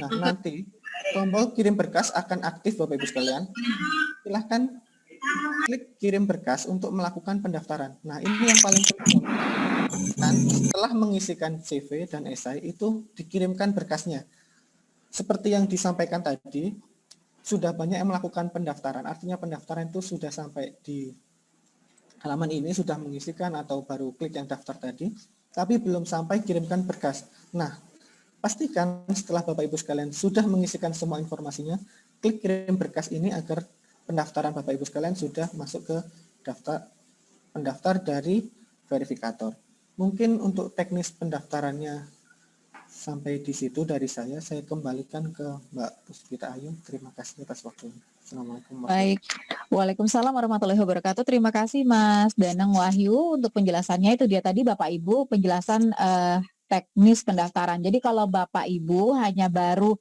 Nah, nanti tombol kirim berkas akan aktif Bapak Ibu sekalian. Silahkan klik kirim berkas untuk melakukan pendaftaran. Nah, ini yang paling penting. Dan setelah mengisikan CV dan esai itu dikirimkan berkasnya. Seperti yang disampaikan tadi, sudah banyak yang melakukan pendaftaran. Artinya pendaftaran itu sudah sampai di halaman ini, sudah mengisikan atau baru klik yang daftar tadi, tapi belum sampai kirimkan berkas. Nah, pastikan setelah Bapak Ibu sekalian sudah mengisikan semua informasinya, klik kirim berkas ini agar pendaftaran Bapak Ibu sekalian sudah masuk ke pendaftar dari verifikator. Mungkin untuk teknis pendaftarannya sampai di situ dari saya kembalikan ke Mbak Puspita Ayu. Terima kasih atas waktunya. Assalamualaikum warahmatullahi Baik, Waalaikumsalam warahmatullahi wabarakatuh. Terima kasih Mas Danang Wahyu untuk penjelasannya. Itu dia tadi Bapak Ibu penjelasan teknis pendaftaran. Jadi kalau Bapak Ibu hanya baru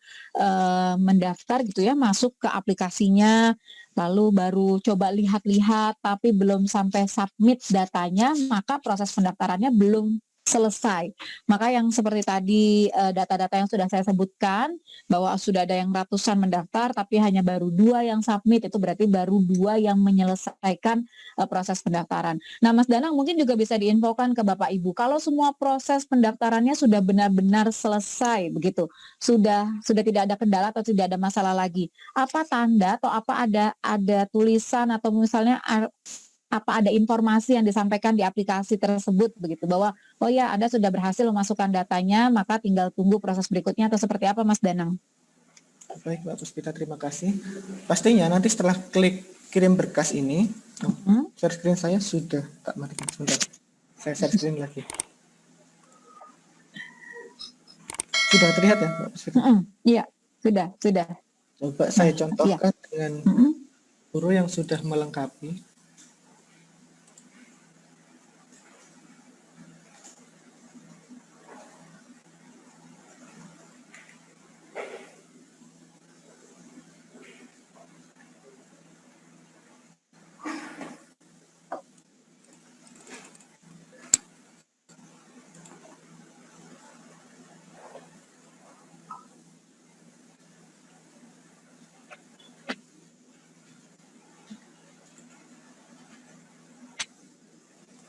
mendaftar gitu ya, masuk ke aplikasinya, lalu baru coba lihat-lihat, tapi belum sampai submit datanya, maka proses pendaftarannya belum selesai. Maka yang seperti tadi data-data yang sudah saya sebutkan, bahwa sudah ada yang ratusan mendaftar, tapi hanya baru 2 yang submit, itu berarti baru 2 yang menyelesaikan proses pendaftaran. Nah, Mas Danang mungkin juga bisa diinfokan ke Bapak Ibu, kalau semua proses pendaftarannya sudah benar-benar selesai, begitu, sudah tidak ada kendala atau tidak ada masalah lagi, apa tanda atau apa ada tulisan atau misalnya apa ada informasi yang disampaikan di aplikasi tersebut begitu, bahwa oh ya Anda sudah berhasil memasukkan datanya, maka tinggal tunggu proses berikutnya, atau seperti apa Mas Danang? Baik Mbak Puspita, terima kasih. Pastinya nanti setelah klik kirim berkas ini, share screen saya sudah tak matikan sebentar. Saya share screen lagi. Sudah terlihat ya Mbak Puspita? Iya, sudah. Coba saya contohkan dengan guru yang sudah melengkapi.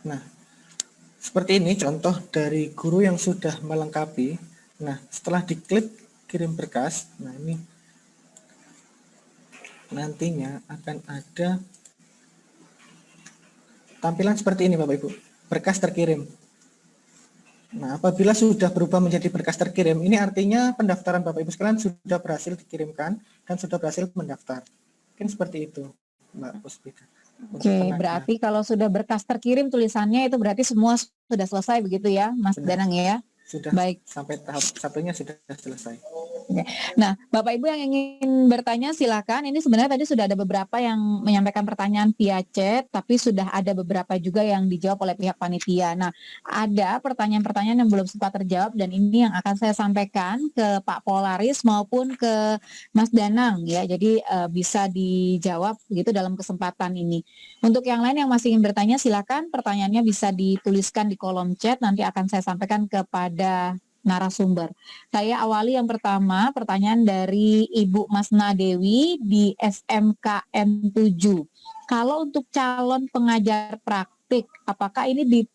Nah, seperti ini contoh dari guru yang sudah melengkapi. Nah, setelah diklik kirim berkas, nah ini nantinya akan ada tampilan seperti ini Bapak Ibu, berkas terkirim. Nah, apabila sudah berubah menjadi berkas terkirim, ini artinya pendaftaran Bapak Ibu sekalian sudah berhasil dikirimkan dan sudah berhasil mendaftar. Mungkin seperti itu Mbak Puspita. Oke, berarti kalau sudah berkas terkirim tulisannya itu berarti semua sudah selesai begitu ya, Mas Danang ya? Sudah. Baik. Sampai tahap satunya sudah selesai. Oke. Nah, Bapak Ibu yang ingin bertanya silakan. Ini sebenarnya tadi sudah ada beberapa yang menyampaikan pertanyaan via chat, tapi sudah ada beberapa juga yang dijawab oleh pihak panitia. Nah, ada pertanyaan-pertanyaan yang belum sempat terjawab dan ini yang akan saya sampaikan ke Pak Polaris maupun ke Mas Danang ya. Jadi bisa dijawab gitu dalam kesempatan ini. Untuk yang lain yang masih ingin bertanya silakan, pertanyaannya bisa dituliskan di kolom chat, nanti akan saya sampaikan kepada narasumber. Saya awali yang pertama, pertanyaan dari Ibu Masna Dewi di SMKN 7. Kalau untuk calon pengajar praktik, apakah ini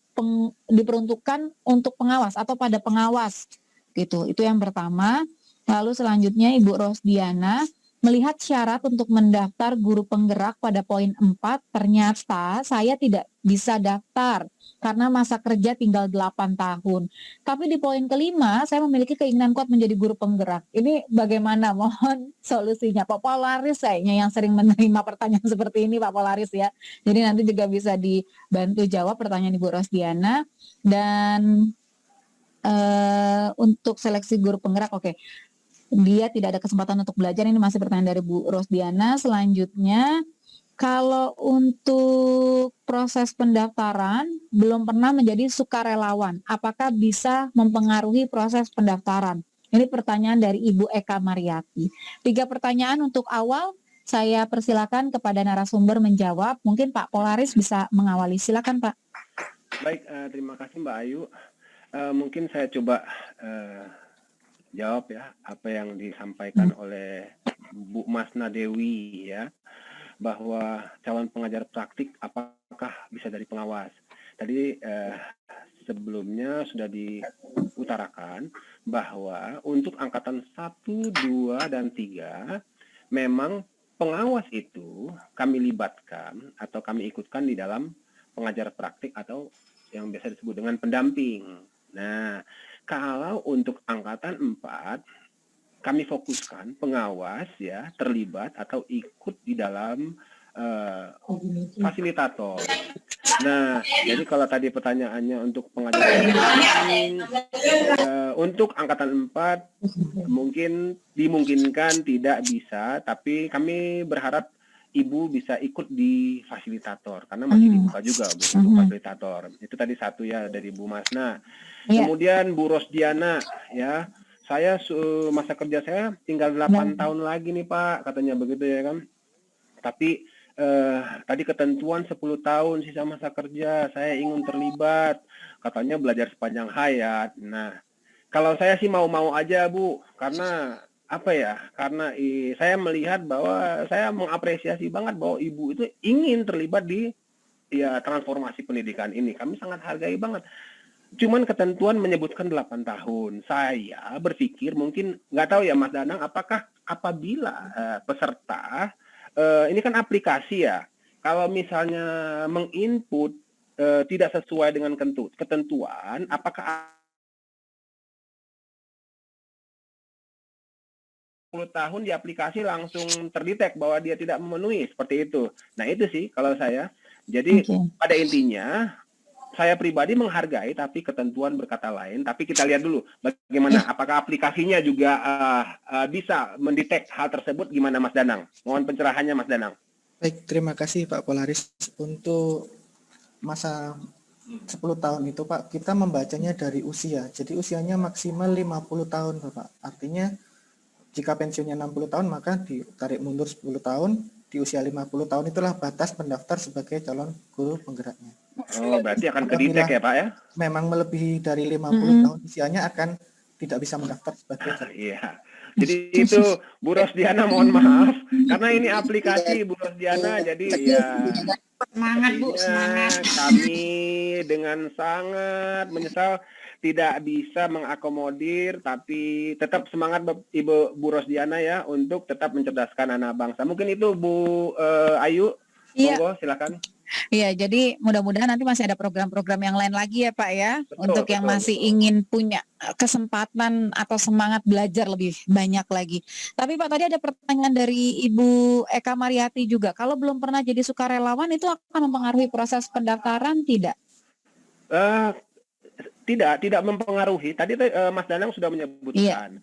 diperuntukkan untuk pengawas atau pada pengawas? Gitu. Itu yang pertama. Lalu selanjutnya Ibu Rosdiana, melihat syarat untuk mendaftar guru penggerak pada poin 4, ternyata saya tidak bisa daftar karena masa kerja tinggal 8 tahun. Tapi di poin kelima, saya memiliki keinginan kuat menjadi guru penggerak. Ini bagaimana? Mohon solusinya. Pak Polaris kayaknya yang sering menerima pertanyaan seperti ini, Pak Polaris ya. Jadi nanti juga bisa dibantu jawab pertanyaan Ibu Rosdiana. Dan untuk seleksi guru penggerak, oke. Dia tidak ada kesempatan untuk belajar. Ini masih pertanyaan dari Bu Rosdiana. Selanjutnya, kalau untuk proses pendaftaran, belum pernah menjadi sukarelawan. Apakah bisa mempengaruhi proses pendaftaran? Ini pertanyaan dari Ibu Eka Mariati. 3 pertanyaan untuk awal, saya persilakan kepada narasumber menjawab. Mungkin Pak Polaris bisa mengawali. Silakan Pak. Baik, terima kasih Mbak Ayu. Mungkin saya coba jawab ya apa yang disampaikan oleh Bu Masna Dewi ya, bahwa calon pengajar praktik apakah bisa dari pengawas. Tadi sebelumnya sudah diutarakan bahwa untuk angkatan 1, 2, dan 3 memang pengawas itu kami libatkan atau kami ikutkan di dalam pengajar praktik atau yang biasa disebut dengan pendamping. Nah, kalau untuk angkatan 4 kami fokuskan pengawas ya terlibat atau ikut di dalam fasilitator. Nah, jadi kalau tadi pertanyaannya untuk pengajar pendamping, untuk angkatan 4 mungkin dimungkinkan tidak bisa, tapi kami berharap Ibu bisa ikut di fasilitator karena masih dibuka juga Bu, untuk fasilitator. Itu tadi satu ya dari Bu Masna. Kemudian Bu Rosdiana ya, saya masa kerja saya tinggal 8 tahun lagi nih Pak, katanya begitu ya kan. Tapi tadi ketentuan 10 tahun sisa masa kerja, saya ingin terlibat, katanya belajar sepanjang hayat. Nah, kalau saya sih mau-mau aja Bu, karena apa ya? Karena saya melihat bahwa saya mengapresiasi banget bahwa Ibu itu ingin terlibat di ya transformasi pendidikan ini. Kami sangat hargai banget. Cuman ketentuan menyebutkan 8 tahun. Saya berpikir mungkin nggak tahu ya Mas Danang, apakah apabila peserta ini kan aplikasi ya, kalau misalnya menginput tidak sesuai dengan ketentuan, apakah 10 tahun di aplikasi langsung terdetek bahwa dia tidak memenuhi seperti itu. Nah itu sih kalau saya. Jadi pada intinya saya pribadi menghargai, tapi ketentuan berkata lain. Tapi kita lihat dulu bagaimana, apakah aplikasinya juga bisa mendetek hal tersebut, gimana Mas Danang? Mohon pencerahannya Mas Danang. Baik, terima kasih Pak Polaris. Untuk masa 10 tahun itu Pak, kita membacanya dari usia. Jadi usianya maksimal 50 tahun Bapak. Artinya jika pensiunnya 60 tahun, maka ditarik mundur 10 tahun. Di usia 50 tahun itulah batas pendaftar sebagai calon guru penggeraknya. Oh, berarti akan kedetek ya Pak ya? Memang melebihi dari 50 tahun usianya akan tidak bisa mendaftar sebagai calon. Iya. Jadi itu Bu Rosdiana, mohon maaf karena ini aplikasi Bu Rosdiana, jadi ya Semangat Bu, semangat. kami dengan sangat menyesal tidak bisa mengakomodir, tapi tetap semangat Ibu Bu Rosdiana ya untuk tetap mencerdaskan anak bangsa. Mungkin itu Bu Ayu, monggo silakan. Iya, jadi mudah-mudahan nanti masih ada program-program yang lain lagi ya Pak ya, Betul, untuk yang masih ingin punya kesempatan atau semangat belajar lebih banyak lagi. Tapi Pak, tadi ada pertanyaan dari Ibu Eka Mariati juga, kalau belum pernah jadi sukarelawan itu akan mempengaruhi proses pendaftaran tidak? Tidak mempengaruhi. Tadi Mas Danang sudah menyebutkan,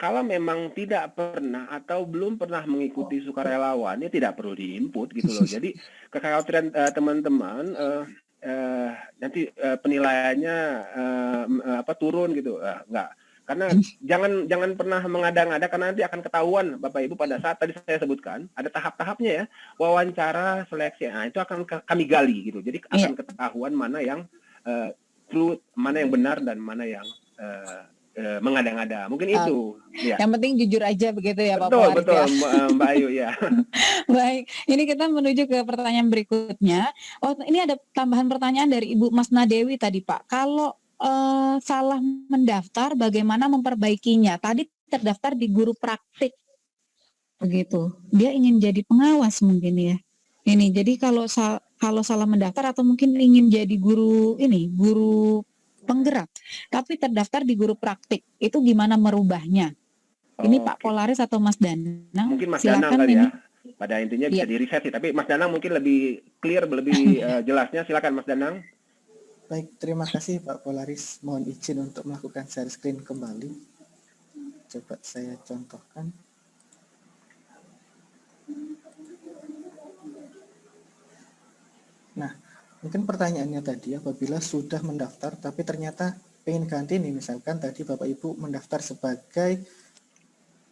kalau memang tidak pernah atau belum pernah mengikuti sukarelawan, ya tidak perlu diinput gitu loh. Jadi kekhawatiran teman-teman nanti penilaiannya turun gitu, enggak. Karena jangan pernah mengada-ngada, karena nanti akan ketahuan Bapak Ibu pada saat tadi saya sebutkan ada tahap-tahapnya ya, wawancara, seleksi. Nah, itu akan kami gali gitu. Jadi akan ketahuan mana yang truth, mana yang benar dan mana yang mengada-ngada. Mungkin itu. Ya. Yang penting jujur aja begitu ya Pak Betul, Polaris, betul ya. Mbak Ayu ya. Baik, ini kita menuju ke pertanyaan berikutnya. Oh, ini ada tambahan pertanyaan dari Ibu Masna Dewi tadi Pak. Kalau salah mendaftar, bagaimana memperbaikinya? Tadi terdaftar di guru praktik, begitu. Dia ingin jadi pengawas mungkin ya. Ini jadi kalau salah mendaftar atau mungkin ingin jadi guru penggerak, tapi terdaftar di guru praktik, itu gimana merubahnya? Ini Pak Polaris atau Mas Danang? Mungkin Mas Silakan Danang kali ini. ya. Pada intinya bisa di-reset sih, tapi Mas Danang mungkin lebih clear, lebih jelasnya. Silakan Mas Danang. Baik, terima kasih Pak Polaris. Mohon izin untuk melakukan share screen kembali. Coba saya contohkan. Nah, Mungkin pertanyaannya tadi apabila sudah mendaftar tapi ternyata pengen ganti nih, misalkan tadi Bapak Ibu mendaftar sebagai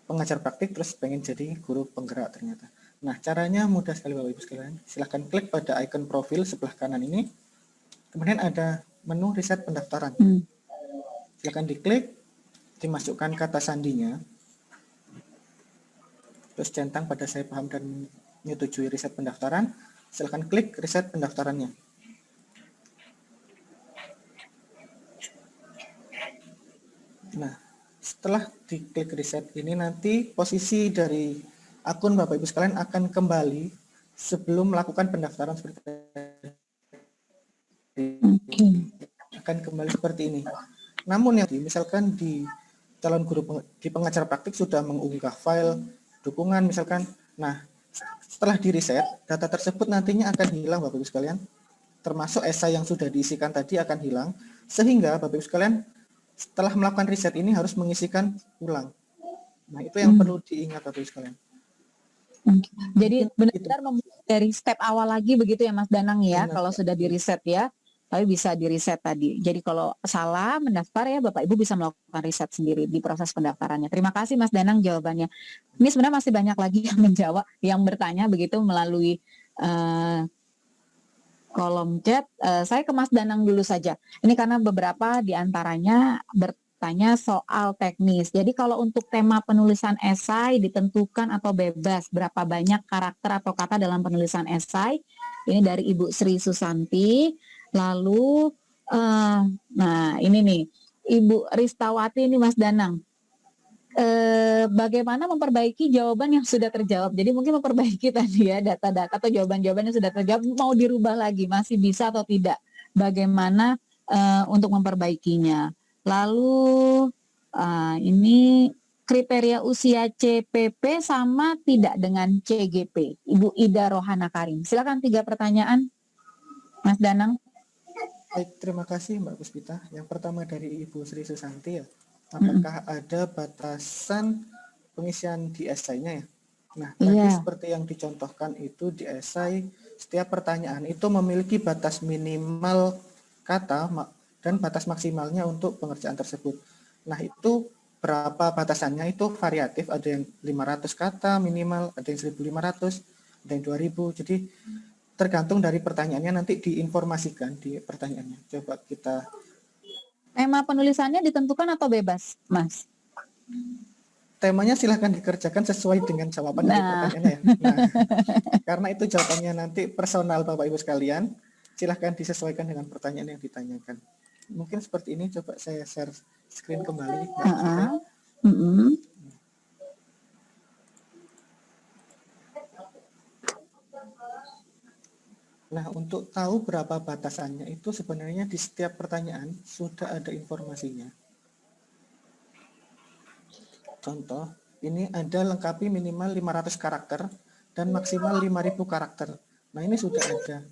pengajar praktik terus pengen jadi guru penggerak ternyata. Nah, caranya mudah sekali Bapak Ibu sekalian. Silahkan klik pada icon profil sebelah kanan ini. Kemudian ada menu riset pendaftaran. Silahkan diklik, dimasukkan kata sandinya. Terus centang pada saya paham dan menyetujui riset pendaftaran. Silahkan klik riset pendaftarannya. Nah, setelah diklik riset ini nanti posisi dari akun Bapak Ibu sekalian akan kembali sebelum melakukan pendaftaran seperti tadi. Akan kembali seperti ini. Namun yang misalkan di calon guru di pengajar praktik sudah mengunggah file dukungan misalkan. Nah, setelah di reset, data tersebut nantinya akan hilang Bapak Ibu sekalian. Termasuk esai yang sudah diisikan tadi akan hilang, sehingga Bapak Ibu sekalian setelah melakukan riset ini harus mengisikan ulang. Nah, itu yang perlu diingat Bapak Ibu sekalian. Jadi Mungkin benar-benar memulai dari step awal lagi begitu ya Mas Danang ya, Benar, kalau Pak. sudah di reset ya, tapi bisa di reset tadi. Jadi kalau salah mendaftar ya Bapak Ibu bisa melakukan riset sendiri di proses pendaftarannya. Terima kasih Mas Danang jawabannya. Ini sebenarnya masih banyak lagi yang menjawab, yang bertanya begitu melalui kolom chat. Saya ke Mas Danang dulu saja. Ini karena beberapa di antaranya bertanya soal teknis. Jadi kalau untuk tema penulisan esai ditentukan atau bebas, berapa banyak karakter atau kata dalam penulisan esai? Ini dari Ibu Sri Susanti. Lalu, nah ini nih, Ibu Ristawati ini Mas Danang. Bagaimana memperbaiki jawaban yang sudah terjawab. Jadi mungkin memperbaiki tadi ya data-data atau jawaban-jawaban yang sudah terjawab mau dirubah lagi, masih bisa atau tidak. Bagaimana untuk memperbaikinya. Lalu ini kriteria usia CPP sama tidak dengan CGP. Ibu Ida Rohana Karim. Silakan 3 pertanyaan, Mas Danang. Baik, terima kasih Mbak Puspita. Yang pertama dari Ibu Sri Susanti ya. Apakah ada batasan pengisian di esainya ya? Nah, tadi seperti yang dicontohkan itu di esai, setiap pertanyaan itu memiliki batas minimal kata dan batas maksimalnya untuk pengerjaan tersebut. Nah, itu berapa batasannya itu variatif, ada yang 500 kata minimal, ada yang 1.500, ada yang 2.000. Jadi tergantung dari pertanyaannya nanti diinformasikan di pertanyaannya. Coba kita Tema penulisannya ditentukan atau bebas, Mas? temanya silahkan dikerjakan sesuai dengan jawaban dari pertanyaannya ya. Nah, karena itu jawabannya nanti personal Bapak Ibu sekalian, silahkan disesuaikan dengan pertanyaan yang ditanyakan. Mungkin seperti ini, coba saya share screen kembali. Nah, untuk tahu berapa batasannya itu sebenarnya di setiap pertanyaan sudah ada informasinya. Contoh, ini ada lengkapi minimal 500 karakter dan maksimal 5.000 karakter. Nah, ini sudah ada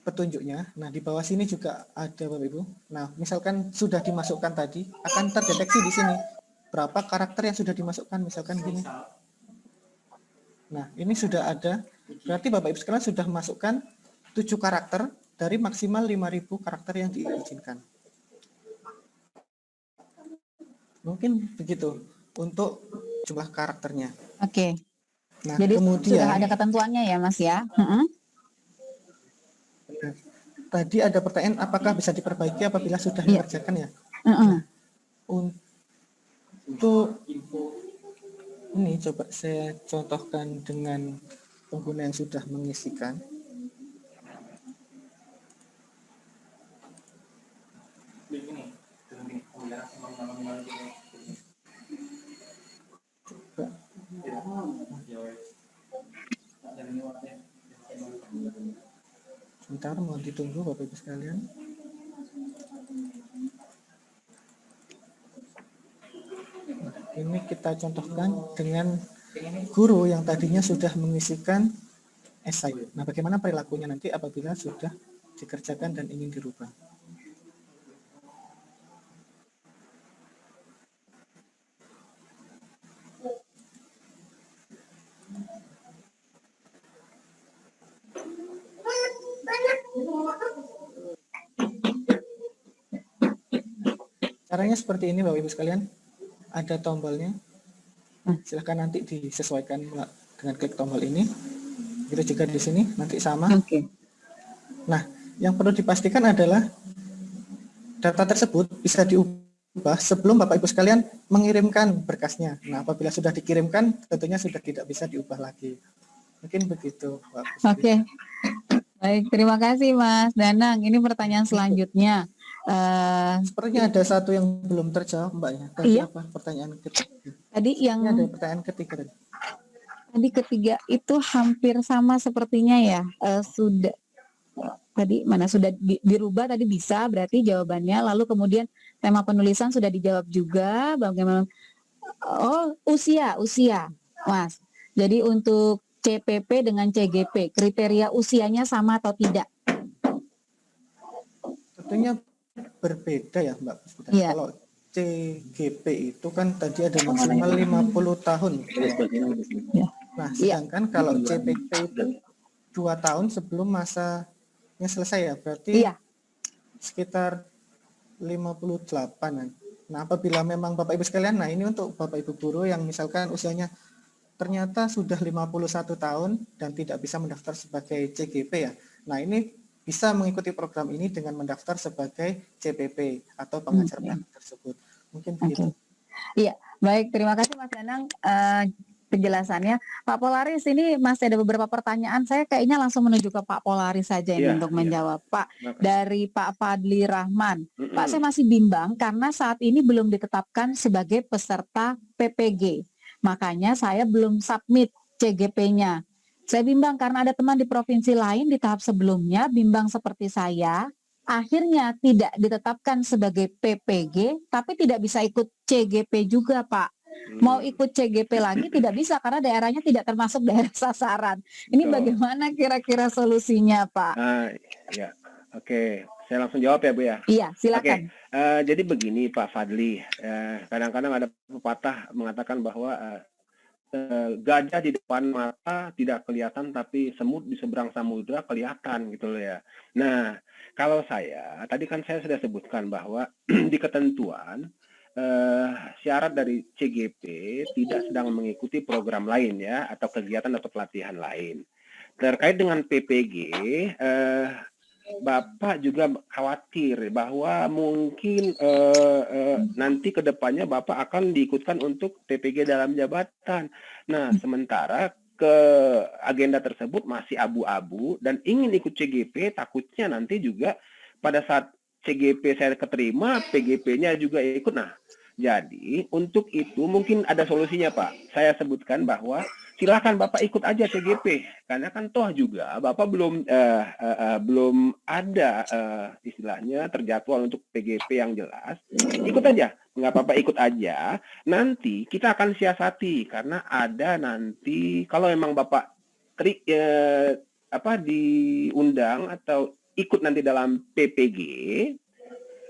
petunjuknya. Nah, di bawah sini juga ada Bapak Ibu. Nah, misalkan sudah dimasukkan tadi, akan terdeteksi di sini berapa karakter yang sudah dimasukkan, misalkan gini. Nah, ini sudah ada. Berarti Bapak Ibu sekalian sudah masukkan 7 karakter dari maksimal 5.000 karakter yang diizinkan. Mungkin begitu untuk jumlah karakternya. Oke. Nah, jadi kemudian sudah ada ketentuannya ya, Mas ya. Tadi ada pertanyaan apakah bisa diperbaiki apabila sudah dikerjakan ya. Nah, untuk ini coba saya contohkan dengan pengguna yang sudah mengisikan. Sebentar, mau ditunggu Bapak Ibu sekalian. Nah, ini kita contohkan dengan guru yang tadinya sudah mengisikan esai. Nah, bagaimana perilakunya nanti apabila sudah dikerjakan dan ingin dirubah. Caranya seperti ini Bapak Ibu sekalian. Ada tombolnya. Silahkan nanti disesuaikan dengan klik tombol ini. Itu juga di sini nanti sama. Oke. Nah, yang perlu dipastikan adalah data tersebut bisa diubah sebelum Bapak Ibu sekalian mengirimkan berkasnya. Nah, apabila sudah dikirimkan, tentunya sudah tidak bisa diubah lagi. Mungkin begitu, Pak. Oke. Baik, terima kasih Mas Danang. Ini pertanyaan selanjutnya. Sepertinya ada satu yang belum terjawab, Mbak ya. Tadi Iya. apa pertanyaan ketiga? Tadi yang Ini ada pertanyaan ketiga tadi. tadi ketiga itu hampir sama sepertinya ya. Sudah tadi mana sudah dirubah tadi bisa berarti jawabannya. Lalu kemudian tema penulisan sudah dijawab juga. Bagaimana? Oh, usia, Mas. Jadi untuk CPP dengan CGP, kriteria usianya sama atau tidak? Tentunya berbeda ya, Mbak. Iya. Kalau CGP itu kan tadi ada maksimal 50 tahun. Ya. Nah, sedangkan kalau CPP itu 2 tahun sebelum masanya selesai ya, berarti Iya. sekitar 58-an. Nah, apabila memang Bapak Ibu sekalian, nah ini untuk Bapak Ibu guru yang misalkan usianya ternyata sudah 51 tahun dan tidak bisa mendaftar sebagai CGP ya. Nah, ini bisa mengikuti program ini dengan mendaftar sebagai CPP atau pengajar praktik tersebut. Mungkin begitu. Iya, baik. Terima kasih Mas Danang penjelasannya. Pak Polaris, ini masih ada beberapa pertanyaan. Saya kayaknya langsung menuju ke Pak Polaris saja ini untuk menjawab. Pak, dari Pak Fadli Rahman. Pak, saya masih bimbang karena saat ini belum ditetapkan sebagai peserta PPG. Makanya saya belum submit CGP-nya. Saya bimbang karena ada teman di provinsi lain di tahap sebelumnya, bimbang seperti saya, akhirnya tidak ditetapkan sebagai PPG, tapi tidak bisa ikut CGP juga, Pak. Mau ikut CGP lagi tidak bisa karena daerahnya tidak termasuk daerah sasaran. Ini bagaimana kira-kira solusinya, Pak? Ya, oke. Saya langsung jawab ya, Bu ya. Iya, silakan. Jadi begini, Pak Fadli. Kadang-kadang ada pepatah mengatakan bahwa gajah di depan mata tidak kelihatan, tapi semut di seberang samudra kelihatan gitu loh ya. Nah, kalau saya, tadi kan saya sudah sebutkan bahwa di ketentuan syarat dari CGP tidak sedang mengikuti program lain ya, atau kegiatan atau pelatihan lain. Terkait dengan PPG, Bapak juga khawatir bahwa mungkin nanti ke depannya Bapak akan diikutkan untuk PPG dalam jabatan. Nah, sementara ke agenda tersebut masih abu-abu dan ingin ikut CGP, takutnya nanti juga pada saat CGP saya keterima, PGP-nya juga ikut. Nah, jadi untuk itu mungkin ada solusinya, Pak. Saya sebutkan bahwa silakan Bapak ikut aja CGP, karena kan toh juga Bapak belum ada istilahnya terjadwal untuk PGP yang jelas. Ikut aja, nggak apa-apa, ikut aja. Nanti kita akan siasati karena ada nanti kalau memang Bapak diundang atau ikut nanti dalam PPG,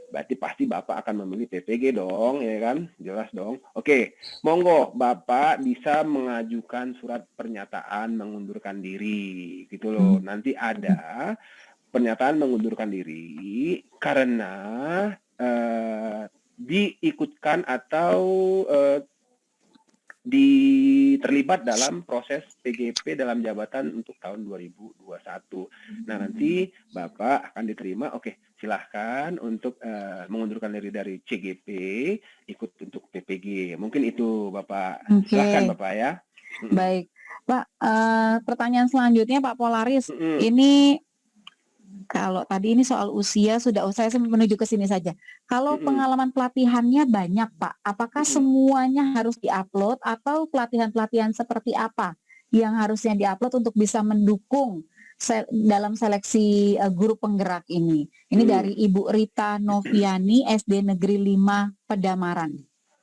berarti pasti Bapak akan memilih PPG dong, ya kan? Jelas dong. Oke, monggo Bapak bisa mengajukan surat pernyataan mengundurkan diri, gitu loh. Nanti ada pernyataan mengundurkan diri karena diikutkan atau terlibat dalam proses PGP dalam jabatan untuk tahun 2021. Nah, nanti Bapak akan diterima. Oke, silahkan untuk mengundurkan diri dari CGP, ikut untuk PPG. Mungkin itu Bapak. Silahkan Bapak ya. Baik. Pak, pertanyaan selanjutnya Pak Polaris. Ini kalau tadi ini soal usia saya menuju ke sini saja. Kalau pengalaman pelatihannya banyak, Pak, apakah semuanya harus diupload atau pelatihan-pelatihan seperti apa yang harusnya diupload untuk bisa mendukung dalam seleksi guru penggerak ini? Ini dari Ibu Rita Noviani, SD Negeri 5 Pedamaran.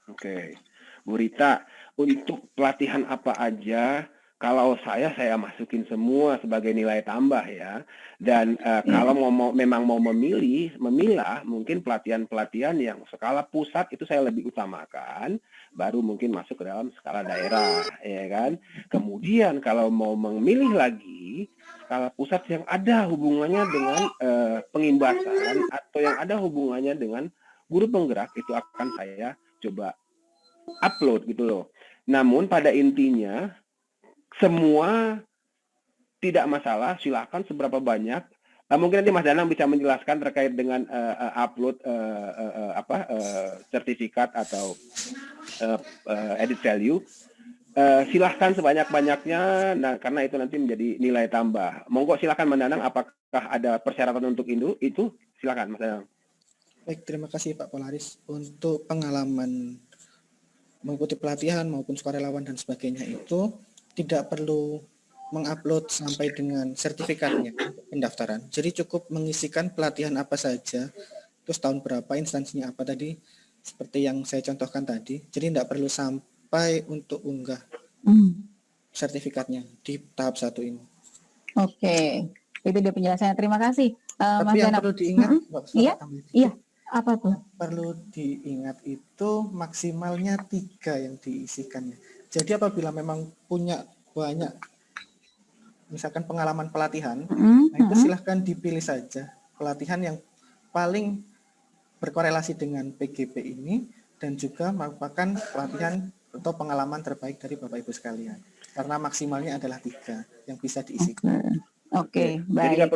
Oke, Bu Rita, untuk pelatihan apa aja? Kalau saya masukin semua sebagai nilai tambah ya. Dan kalau memang mau memilah mungkin pelatihan-pelatihan yang skala pusat itu saya lebih utamakan, baru mungkin masuk ke dalam skala daerah, ya kan. Kemudian kalau mau memilih lagi skala pusat yang ada hubungannya dengan pengimbasan atau yang ada hubungannya dengan guru penggerak itu akan saya coba upload gitu loh. Namun pada intinya semua tidak masalah, silakan seberapa banyak. Mungkin nanti Mas Danang bisa menjelaskan terkait dengan upload sertifikat atau edit value. Silahkan sebanyak-banyaknya, nah karena itu nanti menjadi nilai tambah. Monggo silahkan Mas Danang, apakah ada persyaratan untuk itu? Silahkan Mas Danang. Baik, terima kasih Pak Polaris. Untuk pengalaman mengikuti pelatihan maupun sukarelawan dan sebagainya itu tidak perlu mengupload sampai dengan sertifikatnya pendaftaran. Jadi cukup mengisikan pelatihan apa saja, terus tahun berapa, instansinya apa tadi, seperti yang saya contohkan tadi. Jadi tidak perlu sampai untuk unggah sertifikatnya di tahap 1 ini. Oke, itu dia penjelasannya. Terima kasih. Mas Tapi yang Danang. perlu diingat, Iya. Apa tuh? perlu diingat itu maksimalnya 3 yang diisikannya. Jadi apabila memang punya banyak misalkan pengalaman pelatihan, nah itu silahkan dipilih saja pelatihan yang paling berkorelasi dengan PGP ini dan juga merupakan pelatihan atau pengalaman terbaik dari Bapak Ibu sekalian. Karena maksimalnya adalah 3 yang bisa diisikan. Oke, Jadi baik.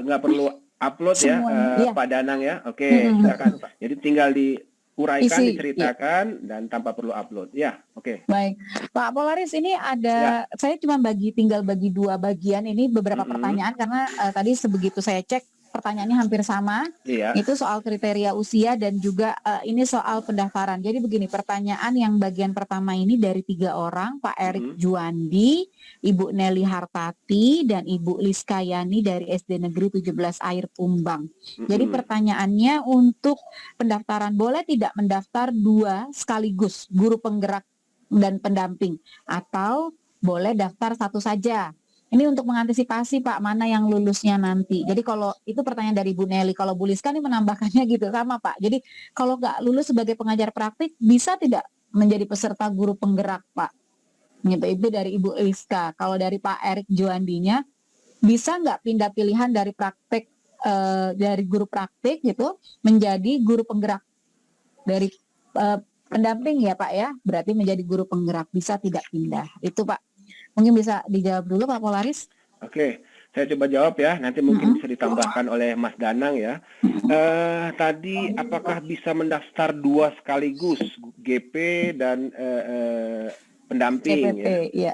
nggak perlu upload ya, Iya. Pak Danang ya. Oke, silakan. Jadi tinggal diuraikan, Isi, diceritakan, dan tanpa perlu upload. Ya, oke. Baik, Pak Polaris, ini ada, saya cuma tinggal bagi 2 bagian ini beberapa pertanyaan karena tadi sebegitu saya cek pertanyaannya hampir sama. Iya. Itu soal kriteria usia dan juga ini soal pendaftaran. Jadi begini, pertanyaan yang bagian pertama ini dari 3 orang, Pak Erik Juandi, Ibu Nelly Hartati, dan Ibu Liskayani dari SD Negeri 17 Air Pumbang. Jadi pertanyaannya untuk pendaftaran, boleh tidak mendaftar 2 sekaligus, guru penggerak dan pendamping, atau boleh daftar 1 saja? Ini untuk mengantisipasi Pak, mana yang lulusnya nanti. Jadi kalau itu pertanyaan dari Bu Nelly, kalau Bu Liska ini menambahkannya gitu sama Pak. Jadi kalau nggak lulus sebagai pengajar praktik, bisa tidak menjadi peserta guru penggerak Pak? Gitu, itu dari Ibu Liska. Kalau dari Pak Erik Juandinya, bisa nggak pindah pilihan dari praktek dari guru praktik gitu menjadi guru penggerak dari pendamping ya Pak ya? Berarti menjadi guru penggerak, bisa tidak pindah? Itu Pak. Mungkin bisa dijawab dulu Pak Polaris. Oke, saya coba jawab ya. Nanti mungkin bisa ditambahkan oleh Mas Danang ya. Tadi apakah bisa mendaftar 2 sekaligus, GP dan pendamping CPP, ya?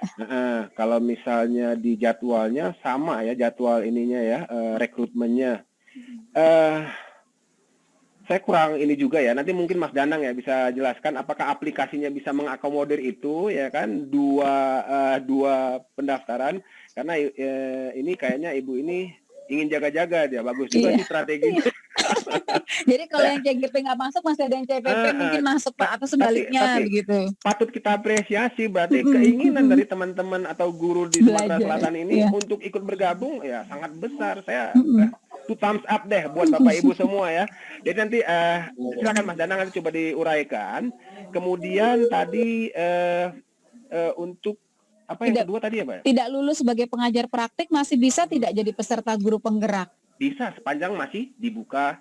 Kalau misalnya di jadwalnya sama ya, jadwal ininya ya, rekrutmennya. Saya kurang ini juga ya, nanti mungkin Mas Danang ya bisa jelaskan apakah aplikasinya bisa mengakomodir itu ya kan, dua pendaftaran, karena ini kayaknya Ibu ini ingin jaga-jaga dia, bagus juga sih strateginya. Jadi kalau yang CGP nggak masuk, masih ada yang CPP mungkin masuk Pak, atau sebaliknya begitu. Patut kita apresiasi, berarti keinginan dari teman-teman atau guru di Sumatera Selatan ini untuk ikut bergabung ya sangat besar. Saya 2 thumbs up deh buat Bapak Ibu semua ya. Jadi nanti silakan Mas Danang nanti coba diuraikan. Kemudian tadi untuk apa yang kedua tadi ya Pak? Tidak lulus sebagai pengajar praktik masih bisa tidak jadi peserta guru penggerak? Bisa, sepanjang masih dibuka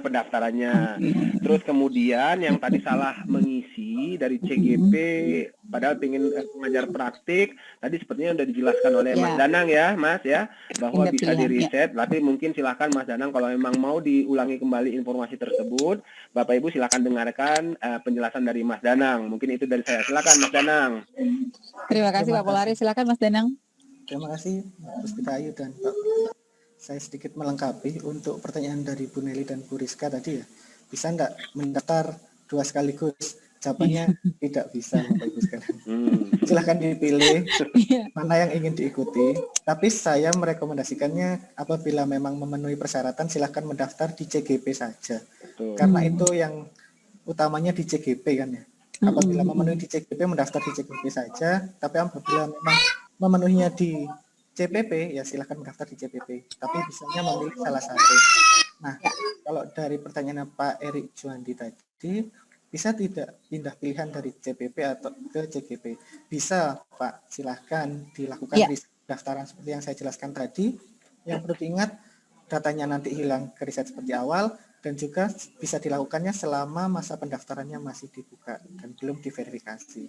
pendaftarannya. Terus kemudian yang tadi salah mengisi dari CGP, padahal pengen mengajar praktik, tadi sepertinya sudah dijelaskan oleh Mas Danang ya, Mas ya, bahwa bisa di-reset. Tapi mungkin silakan Mas Danang kalau memang mau diulangi kembali informasi tersebut, Bapak Ibu silakan dengarkan penjelasan dari Mas Danang. Mungkin itu dari saya. Silakan Mas Danang. Terima kasih Pak Polaris. Silakan Mas Danang. Terima kasih Mas Ayu dan Pak. Saya sedikit melengkapi untuk pertanyaan dari Bu Nelly dan Bu Rizka tadi ya. Bisa enggak mendaftar 2 sekaligus? Jawabannya tidak bisa Bapak Ibu sekalian. Silahkan dipilih mana yang ingin diikuti. Tapi saya merekomendasikannya apabila memang memenuhi persyaratan silahkan mendaftar di CGP saja. Karena itu yang utamanya di CGP kan ya. Apabila memenuhi di CGP mendaftar di CGP saja. Tapi apabila memang memenuhinya di CPP ya silahkan mendaftar di CPP, tapi bisanya memilih salah satu. Nah, kalau dari pertanyaan Pak Erik Juandi tadi, bisa tidak pindah pilihan dari CPP atau ke CGP? Bisa Pak, silahkan dilakukan pendaftaran seperti yang saya jelaskan tadi. Yang perlu diingat, datanya nanti hilang ke riset seperti awal, dan juga bisa dilakukannya selama masa pendaftarannya masih dibuka dan belum diverifikasi.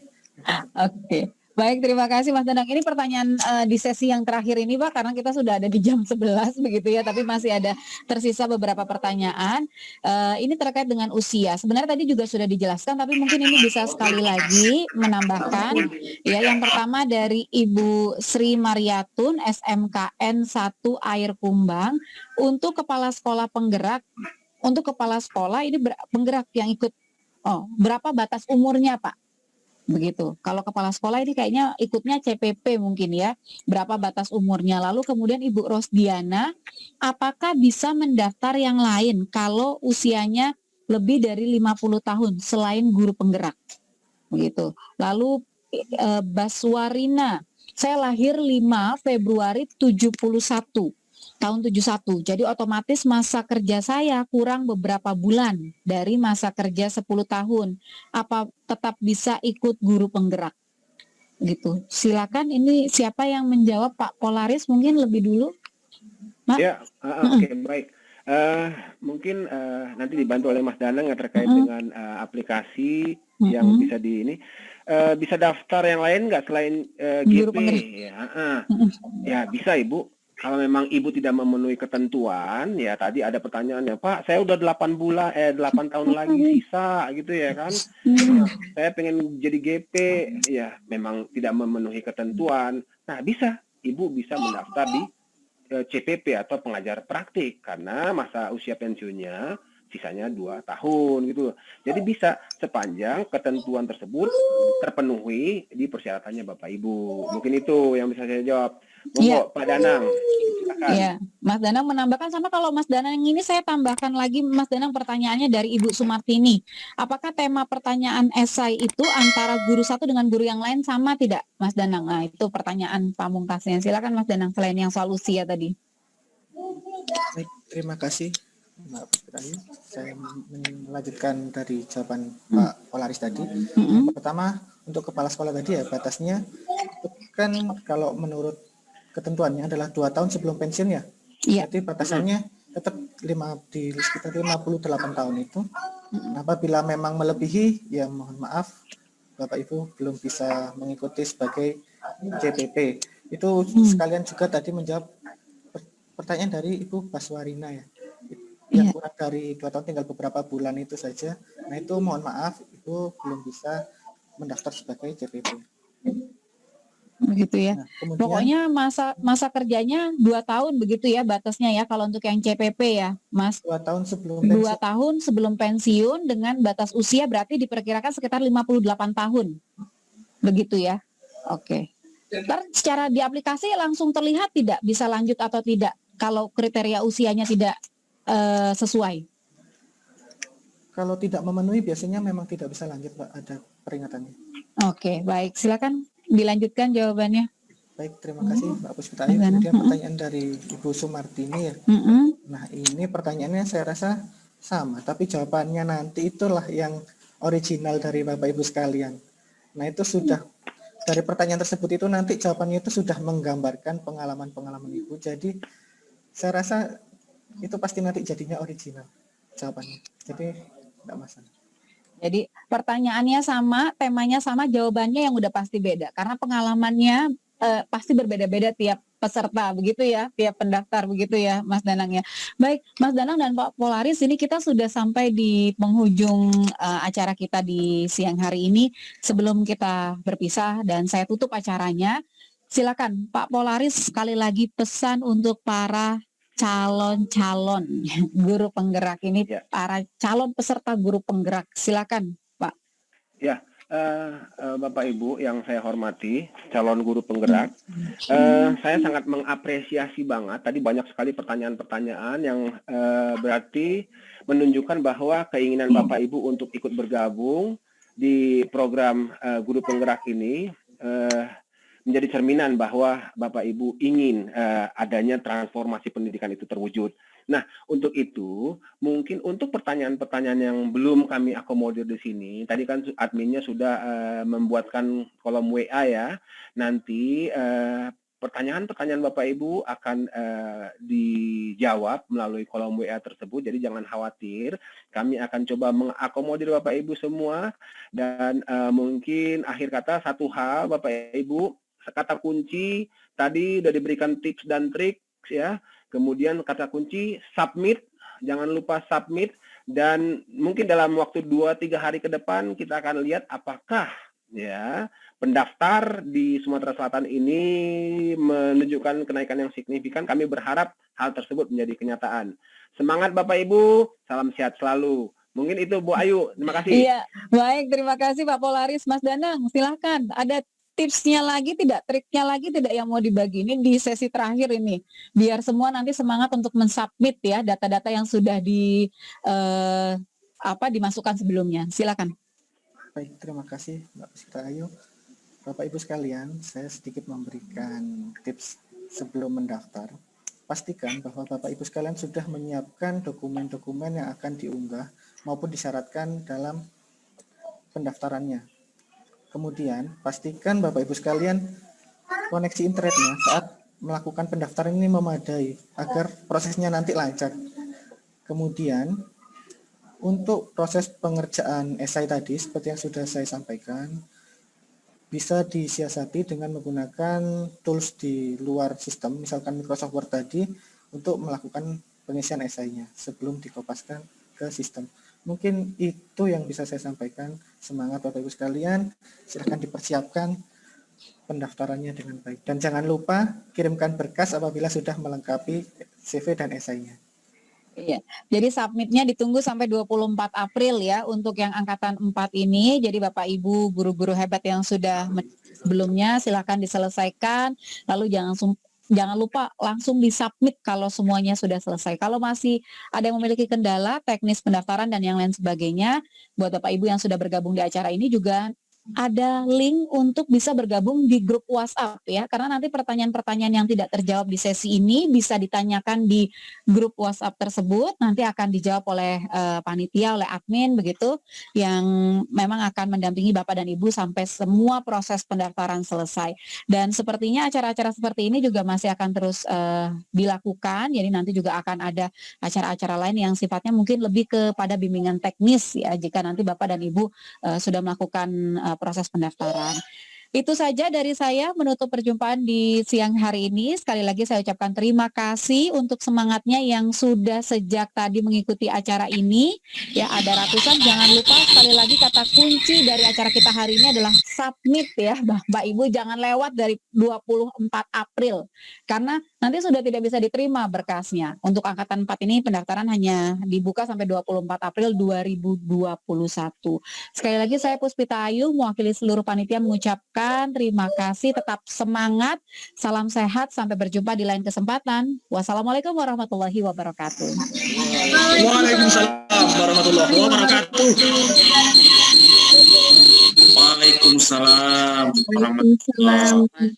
Oke. Baik, terima kasih Mas Danang. Ini pertanyaan di sesi yang terakhir ini Pak, karena kita sudah ada di jam 11 begitu ya, tapi masih ada tersisa beberapa pertanyaan. Ini terkait dengan usia. Sebenarnya tadi juga sudah dijelaskan, tapi mungkin ini bisa sekali lagi menambahkan. Ya, yang pertama dari Ibu Sri Mariatun, SMKN 1 Air Kumbang, untuk kepala sekolah penggerak, untuk kepala sekolah ini penggerak yang ikut, berapa batas umurnya Pak? Begitu. Kalau kepala sekolah ini kayaknya ikutnya CPP mungkin ya. Berapa batas umurnya? Lalu kemudian Ibu Rosdiana, apakah bisa mendaftar yang lain kalau usianya lebih dari 50 tahun selain guru penggerak? Begitu. Lalu Baswarina, saya lahir 5 Februari 71. Tahun 71. Jadi otomatis masa kerja saya kurang beberapa bulan dari masa kerja 10 tahun. Apa tetap bisa ikut guru penggerak? Gitu. Silakan, ini siapa yang menjawab? Pak Polaris mungkin lebih dulu. Mak? Ya, oke, baik. Mungkin nanti dibantu oleh Mas Danang yang terkait dengan aplikasi yang bisa bisa daftar yang lain nggak selain Guru GP? penggerak. Ya, bisa Ibu. Kalau memang Ibu tidak memenuhi ketentuan, ya tadi ada pertanyaannya, Pak, saya udah 8 tahun lagi sisa gitu ya kan. Saya pengen jadi GP, ya memang tidak memenuhi ketentuan. Nah, Ibu bisa mendaftar di CPP atau pengajar praktik karena masa usia pensiunnya sisanya 2 tahun gitu. Jadi bisa sepanjang ketentuan tersebut terpenuhi di persyaratannya Bapak Ibu. Mungkin itu yang bisa saya jawab. Monggo Pak Danang. Silakan. Iya, Mas Danang menambahkan, sama kalau Mas Danang ini saya tambahkan lagi, Mas Danang, pertanyaannya dari Ibu Sumartini. Apakah tema pertanyaan esai itu antara guru satu dengan guru yang lain sama tidak, Mas Danang? Nah, itu pertanyaan pamungkasnya. Silakan Mas Danang, selain yang soal usia tadi. Baik, terima kasih Mbak Putri. Saya melanjutkan dari jawaban Pak Polaris tadi. Yang pertama, untuk kepala sekolah tadi ya batasnya kan kalau menurut ketentuannya adalah 2 tahun sebelum pensiun ya. Iya. Jadi batasannya tetap di sekitar 58 tahun itu. Apabila memang melebihi, ya mohon maaf Bapak Ibu belum bisa mengikuti sebagai CPP. Itu sekalian juga tadi menjawab pertanyaan dari Ibu Baswarina ya. Yang kurang dari 2 tahun tinggal beberapa bulan itu saja. Nah itu mohon maaf Ibu belum bisa mendaftar sebagai CPP. Begitu ya. Nah, kemudian, pokoknya masa kerjanya 2 tahun begitu ya batasnya ya kalau untuk yang CPP ya, Mas. 2 tahun sebelum 2 pensiun. tahun sebelum pensiun dengan batas usia berarti diperkirakan sekitar 58 tahun. Begitu ya. Oke. Ntar secara di aplikasi langsung terlihat tidak bisa lanjut atau tidak kalau kriteria usianya tidak sesuai. Kalau tidak memenuhi biasanya memang tidak bisa lanjut Pak, ada peringatannya. Oke, baik. Silakan dilanjutkan jawabannya. Baik, terima kasih Mbak Puspita. Kemudian pertanyaan dari Ibu Sumartini ya. Nah ini pertanyaannya saya rasa sama, tapi jawabannya nanti itulah yang original dari Bapak Ibu sekalian. Nah itu sudah, dari pertanyaan tersebut itu nanti jawabannya itu sudah menggambarkan pengalaman-pengalaman Ibu. Jadi saya rasa itu pasti nanti jadinya original jawabannya. Jadi tidak masalah. Jadi pertanyaannya sama, temanya sama, jawabannya yang udah pasti beda. Karena pengalamannya pasti berbeda-beda tiap peserta, begitu ya, tiap pendaftar, begitu ya, Mas Danang ya. Baik, Mas Danang dan Pak Polaris, ini kita sudah sampai di penghujung acara kita di siang hari ini. Sebelum kita berpisah dan saya tutup acaranya, silakan Pak Polaris sekali lagi pesan untuk para calon-calon guru penggerak ini, para calon peserta guru penggerak. Silakan, Pak. Ya, Bapak Ibu yang saya hormati, calon guru penggerak, saya sangat mengapresiasi banget. Tadi banyak sekali pertanyaan-pertanyaan yang berarti menunjukkan bahwa keinginan Bapak Ibu untuk ikut bergabung di program guru penggerak ini menjadi cerminan bahwa Bapak Ibu ingin adanya transformasi pendidikan itu terwujud. Nah, untuk itu, mungkin untuk pertanyaan-pertanyaan yang belum kami akomodir di sini, tadi kan adminnya sudah membuatkan kolom WA ya, nanti pertanyaan-pertanyaan Bapak Ibu akan dijawab melalui kolom WA tersebut, jadi jangan khawatir. Kami akan coba mengakomodir Bapak Ibu semua, dan mungkin akhir kata satu hal Bapak Ibu, kata kunci tadi sudah diberikan tips dan trik ya. Kemudian kata kunci submit, jangan lupa submit, dan mungkin dalam waktu 2-3 hari ke depan kita akan lihat apakah ya pendaftar di Sumatera Selatan ini menunjukkan kenaikan yang signifikan. Kami berharap hal tersebut menjadi kenyataan. Semangat Bapak Ibu, salam sehat selalu. Mungkin itu Bu Ayu, terima kasih. Iya, baik, terima kasih Pak Polaris. Mas Danang, silahkan. Ada tipsnya lagi tidak, triknya lagi tidak yang mau dibagi ini di sesi terakhir ini, biar semua nanti semangat untuk mensubmit ya data-data yang sudah dimasukkan sebelumnya. Silakan. Baik, terima kasih Mbak Sita Ayu. Bapak Ibu sekalian, saya sedikit memberikan tips sebelum mendaftar. Pastikan bahwa Bapak Ibu sekalian sudah menyiapkan dokumen-dokumen yang akan diunggah maupun disyaratkan dalam pendaftarannya. Kemudian, pastikan Bapak Ibu sekalian koneksi internetnya saat melakukan pendaftaran ini memadai agar prosesnya nanti lancar. Kemudian, untuk proses pengerjaan esai tadi, seperti yang sudah saya sampaikan, bisa disiasati dengan menggunakan tools di luar sistem, misalkan Microsoft Word tadi, untuk melakukan pengisian esainya sebelum dikopaskan ke sistem. Mungkin itu yang bisa saya sampaikan. Semangat Bapak Ibu sekalian, silahkan dipersiapkan pendaftarannya dengan baik. Dan jangan lupa kirimkan berkas apabila sudah melengkapi CV dan esainya. Iya, jadi submitnya ditunggu sampai 24 April ya untuk yang angkatan 4 ini. Jadi Bapak Ibu guru-guru hebat yang sudah sebelumnya silakan diselesaikan. Lalu jangan lupa langsung disubmit kalau semuanya sudah selesai. Kalau masih ada yang memiliki kendala teknis pendaftaran dan yang lain sebagainya, buat Bapak Ibu yang sudah bergabung di acara ini juga ada link untuk bisa bergabung di grup WhatsApp ya, karena nanti pertanyaan-pertanyaan yang tidak terjawab di sesi ini bisa ditanyakan di grup WhatsApp tersebut, nanti akan dijawab oleh panitia, oleh admin begitu, yang memang akan mendampingi Bapak dan Ibu sampai semua proses pendaftaran selesai. Dan sepertinya acara-acara seperti ini juga masih akan terus dilakukan, jadi nanti juga akan ada acara-acara lain yang sifatnya mungkin lebih kepada bimbingan teknis ya, jika nanti Bapak dan Ibu sudah melakukan proses pendaftaran. Itu saja dari saya menutup perjumpaan di siang hari ini. Sekali lagi saya ucapkan terima kasih untuk semangatnya yang sudah sejak tadi mengikuti acara ini. Ya, ada ratusan. Jangan lupa sekali lagi kata kunci dari acara kita hari ini adalah submit ya, Bapak Ibu, jangan lewat dari 24 April. Karena nanti sudah tidak bisa diterima berkasnya. Untuk angkatan 4 ini pendaftaran hanya dibuka sampai 24 April 2021. Sekali lagi saya Puspita Ayu mewakili seluruh panitia mengucapkan terima kasih, tetap semangat, salam sehat, sampai berjumpa di lain kesempatan. Wassalamualaikum warahmatullahi wabarakatuh. Waalaikumsalam warahmatullahi wabarakatuh. Waalaikumsalam warahmatullahi wabarakatuh.